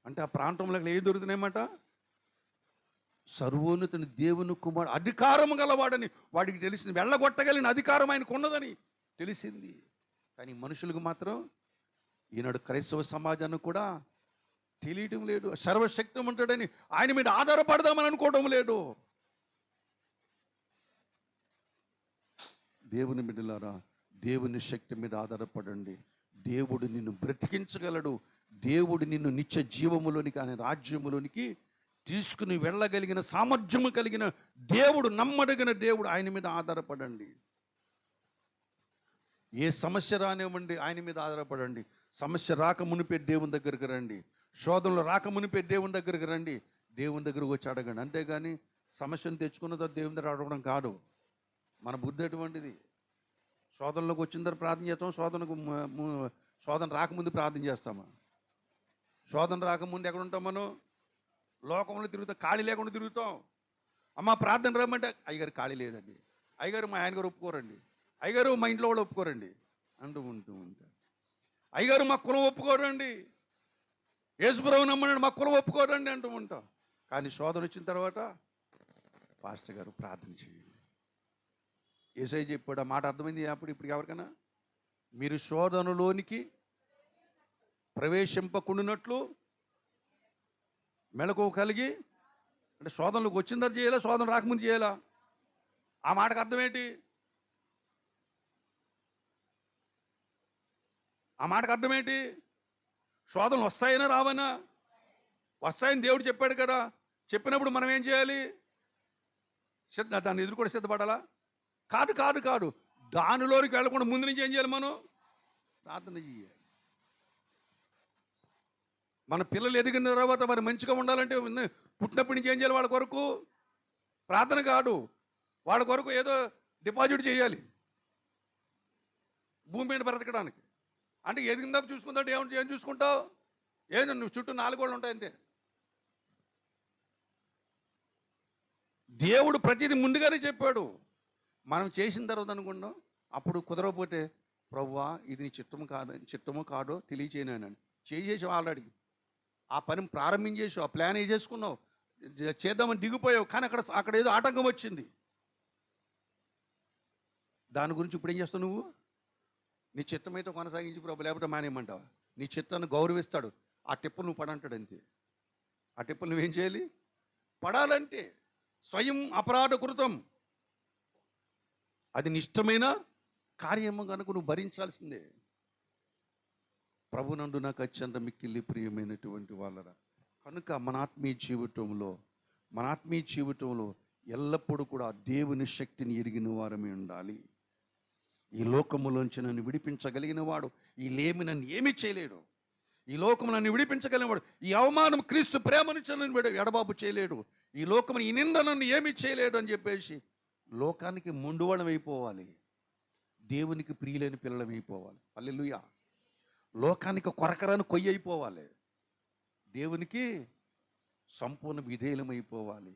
S1: అంటే ఆ ప్రాంతంలో ఏం దొరుకుతున్నాయన్నమాట, సర్వోన్నతుని దేవుని కుమారుడు, అధికారం గలవాడని వాడికి తెలిసింది, వెళ్ళగొట్టగలిగిన అధికారం ఆయనకు ఉన్నదని తెలిసింది. కానీ మనుషులకు మాత్రం, ఈనాడు క్రైస్తవ సమాజానికి కూడా తెలియటం లేదు. సర్వశక్తిమంతుడని ఆయన మీద ఆధారపడదామని అనుకోవడం లేదు. దేవుని బిడ్డలారా, దేవుని శక్తి మీద ఆధారపడండి. దేవుడు నిన్ను బ్రతికించగలడు. దేవుడు నిన్ను నిత్య జీవములోనికి, ఆయన రాజ్యములోనికి తీసుకుని వెళ్ళగలిగిన సామర్థ్యము కలిగిన దేవుడు, నమ్మదగిన దేవుడు. ఆయన మీద ఆధారపడండి. ఏ సమస్య రానివ్వండి, ఆయన మీద ఆధారపడండి. సమస్య రాక మునిపే దేవుని దగ్గరికి రండి, శోధనలు రాక మునిపే దేవుని దగ్గరికి రండి, దేవుని దగ్గరకు వచ్చి అడగండి. అంతేగాని సమస్యను తెచ్చుకున్న తర్వాత దేవుని దగ్గర అడగడం కాదు. మన బుద్ధి అటువంటిది. శోధనలోకి వచ్చిన తర్వాత ప్రార్థన చేస్తాం, శోధన రాకముందు ప్రార్థన చేస్తామా? శోధన రాకముందు ఎక్కడ ఉంటాం మనం? లోకంలో తిరుగుతాం, ఖాళీ లేకుండా తిరుగుతాం. అమ్మ ప్రార్థన రమ్మంటే, అయ్యగారు ఖాళీ లేదండి, అయ్యగారు మా ఆయనగారు ఒప్పుకోరండి, అయ్యగారు మా ఇంట్లో వాళ్ళు ఒప్పుకోరండి అంటూ ఉంటారు. అయ్యగారు మా కులం ఒప్పుకోరండి, యేసుప్రభువు నమ్మనండి, మా కులం ఒప్పుకోరండి అంటూ ఉంటాం. కానీ శోధన వచ్చిన తర్వాత పాస్టర్ గారు ప్రార్థన చేయండి. యేసయ్య చెప్పాడు, ఆ మాట అర్థమైంది ఇప్పుడు ఎవరికైనా? మీరు శోధనలోనికి ప్రవేశింపకుండానట్లు మెళకువ కలిగి, అంటే శోధనలోకి వచ్చిన తర్వాత చేయాలా, శోధన రాకముందు చేయాలా? ఆ మాటకు అర్థం ఏంటి? ఆ మాటకు అర్థం ఏంటి? శోధనలు వస్తాయనా రావనా? వస్తాయని దేవుడు చెప్పాడు కదా. చెప్పినప్పుడు మనం ఏం చేయాలి? దాన్ని ఎదుర్కొని సిద్ధపడాలా? కాదు కాదు కాదు దానిలోనికి వెళ్ళకుండా ముందు నుంచి ఏం చేయాలి? మనం ప్రార్థన చేయాలి. మన పిల్లలు ఎదిగిన తర్వాత మరి మంచిగా ఉండాలంటే పుట్టినప్పటి నుంచి ఏం చేయాలి? వాళ్ళ కొరకు ప్రార్థన కాదు, వాళ్ళ కొరకు ఏదో డిపాజిట్ చేయాలి భూమి మీద బ్రతకడానికి. అంటే ఎదిగిన తప్ప చూసుకుంటావు, ఏం చూసుకుంటావు? ఏదో నువ్వు చుట్టూ 4 గోడలు ఉంటాయి అంతే. దేవుడు ప్రతిదీ ముందుగానే చెప్పాడు. మనం చేసిన తర్వాత అనుకున్నాం, అప్పుడు కుదరకపోతే ప్రభువా ఇది నీ చిత్తమో కాదో తెలియచేయను అని చేసేసావు. ఆల్రెడీ ఆ పని ప్రారంభించేసావు, ఆ ప్లాన్ వేసేసుకున్నావు, చేద్దామని దిగిపోయావు. కానీ అక్కడ ఏదో ఆటంకం వచ్చింది. దాని గురించి ఇప్పుడు ఏం చేస్తావు? నువ్వు నీ చిత్తమైతే కొనసాగించి ప్రభు, లేకపోతే మానేయమంటావా? నీ చిత్తాన్ని గౌరవిస్తాడు. ఆ టిప్పులు నువ్వు పడంటాడు అంతే. ఆ టిప్పులు నువ్వేం చేయాలి? పడాలంటే స్వయం అపరాధ కృతం. అది నిష్టమైన కార్యము కనుక నువ్వు భరించాల్సిందే. ప్రభునందు నాకు అత్యంత మిక్కిలి ప్రియమైనటువంటి వాళ్ళరా, కనుక మన ఆత్మీయ జీవితంలో ఎల్లప్పుడూ కూడా దేవుని శక్తిని ఎరిగిన వారమే ఉండాలి. ఈ లోకములోంచి నన్ను విడిపించగలిగిన వాడు, ఈ లేమి నన్ను ఏమీ చేయలేడు. ఈ లోకము నన్ను విడిపించగలిగిన వాడు, ఈ అవమానం క్రీస్తు ప్రేమ నుంచి నన్ను ఎడబాబు చేయలేడు. ఈ లోకము ఈ నింద నన్ను ఏమీ చేయలేడు అని చెప్పేసి లోకానికి మొండువడం అయిపోవాలి, దేవునికి ప్రియులైన పిల్లలం అయిపోవాలి. హల్లెలూయా. లోకానికి కొరకరాని కొయ్యి అయిపోవాలి, దేవునికి సంపూర్ణ విధేయులమైపోవాలి.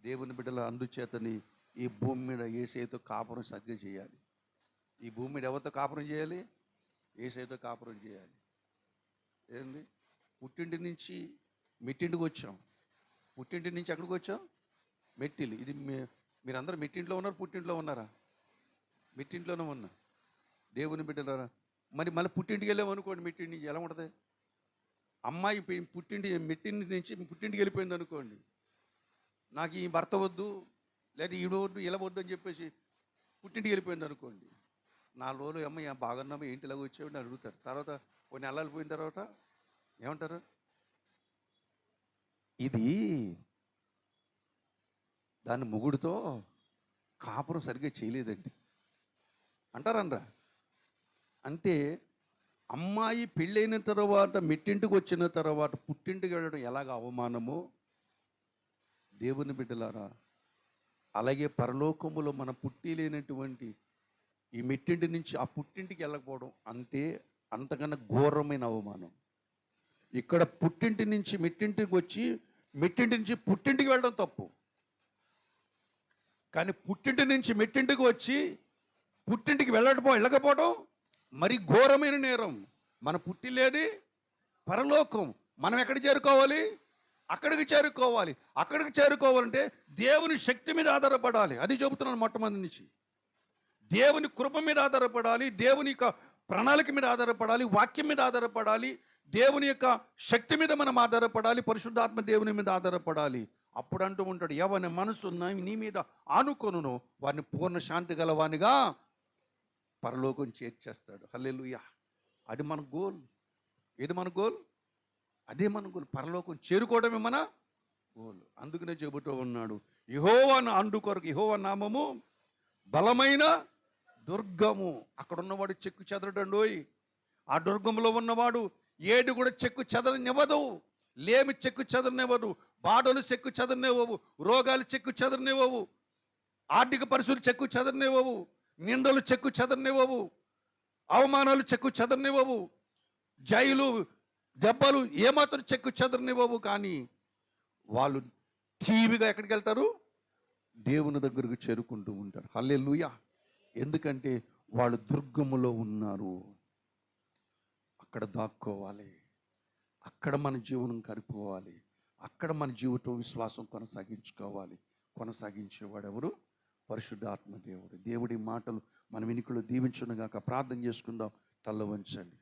S1: దేవుని బిడ్డల అందుచేతని ఈ భూమి మీద యేసయ్యతో కాపురం సరిగ్గా చేయాలి. ఈ భూమి మీద ఎవరితో కాపురం చేయాలి? యేసయ్యతో కాపురం చేయాలి. ఏంది? పుట్టింటి నుంచి మెట్టింటికి వచ్చాం. పుట్టింటి నుంచి ఎక్కడికి వచ్చాం? మెట్టిల్లు. ఇది మీరందరూ మెట్టింట్లో ఉన్నారు, పుట్టింట్లో ఉన్నారా? మెట్టింట్లోనే ఉన్నా. దేవుని బిడ్డలారా, మరి మళ్ళీ పుట్టింటికి వెళ్ళామనుకోండి, మెట్టింటి నుంచి ఎలా ఉంటుంది? అమ్మాయి మెట్టింటి నుంచి పుట్టింటికి వెళ్ళిపోయింది అనుకోండి, నాకు ఈ భర్త వద్దు, లేదా ఈడు వద్దు, ఇలా వద్దు అని చెప్పేసి పుట్టింటికి వెళ్ళిపోయింది అనుకోండి, 4 రోజులు అమ్మాయి బాగున్నామా, ఏంటి ఇలాగ వచ్చేవాడిని అడుగుతారు. తర్వాత కొన్ని నెలలు పోయిన తర్వాత ఏమంటారు? ఇది దాని మొగుడితో కాపురం సరిగ్గా చేయలేదండి అంటారనరా? అంటే అమ్మాయి పెళ్ళైన తర్వాత మెట్టింటికి వచ్చిన తర్వాత పుట్టింటికి వెళ్ళడం ఎలాగ అవమానమో, దేవుని బిడ్డలారా, అలాగే పరలోకములో మన పుట్టి లేనటువంటి ఈ మెట్టింటి నుంచి ఆ పుట్టింటికి వెళ్ళకపోవడం అంతకన్నా ఘోరమైన అవమానం. ఇక్కడ పుట్టింటి నుంచి మెట్టింటికి వచ్చి, మెట్టింటి నుంచి పుట్టింటికి వెళ్ళడం తప్పు, కానీ పుట్టింటి నుంచి మెట్టింటికి వచ్చి పుట్టింటికి వెళ్ళకపోవడం మరి ఘోరమైన నేరం. మన పుట్టిలేది పరలోకం. మనం ఎక్కడికి చేరుకోవాలి? అక్కడికి చేరుకోవాలి. అక్కడికి చేరుకోవాలంటే దేవుని శక్తి మీద ఆధారపడాలి. అది చెబుతున్నాను మొట్టమొదటి నుంచి. దేవుని కృప మీద ఆధారపడాలి, దేవుని యొక్క ప్రణాళిక మీద ఆధారపడాలి, వాక్యం మీద ఆధారపడాలి, దేవుని యొక్క శక్తి మీద మనం ఆధారపడాలి, పరిశుద్ధాత్మ దేవుని మీద ఆధారపడాలి. అప్పుడు అంటూ ఉంటాడు, ఎవరి మనసు నీ మీద ఆనుకొనును వారిని పూర్ణ శాంతి గలవానిగా పరలోకం చేర్చేస్తాడు. హల్లెలూయా. అది మన గోల్. ఏది మన గోల్? అదే మన గోల్. పరలోకం చేరుకోవడమే మన గోల్. అందుకనే చెబుతూ ఉన్నాడు, యెహోవాను అండు కొరకు, యెహోవా నామము బలమైన దుర్గము. అక్కడ ఉన్నవాడు చెక్కు చెదరడండోయ్. ఆ దుర్గంలో ఉన్నవాడు ఏడు కూడా చెక్కు చెదరనివ్వదు. లేమి చెక్కు చెదరనివ్వదు, బాధలు చెక్కు చెదరనివ్వవు, రోగాలు చెక్కు చెదరనివ్వవు, ఆర్థిక పరిస్థితులు చెక్కు చెదరనివ్వవు, నిందలు చెక్కు చెదరనివ్వవు, అవమానాలు చెక్కు చెదరనివ్వవు, జైలు దెబ్బలు ఏమాత్రం చెక్కు చెదరనివ్వవు. కానీ వాళ్ళు టీవీగా ఎక్కడికి వెళ్తారు? దేవుని దగ్గరకు చేరుకుంటూ ఉంటారు. హల్లెలూయా. ఎందుకంటే వాళ్ళు దుర్గములో ఉన్నారు. అక్కడ దాక్కోవాలి, అక్కడ మన జీవనం కరిపోవాలి, అక్కడ మన జీవితం విశ్వాసం కొనసాగించుకోవాలి. కొనసాగించేవాడు ఎవరు? పరిశుద్ధాత్మ దేవుడు. దేవుడి మాటలు మన వెనుకలో దీవించునుగాక. ప్రార్థన చేసుకుందాం. తల్ల వంచండి.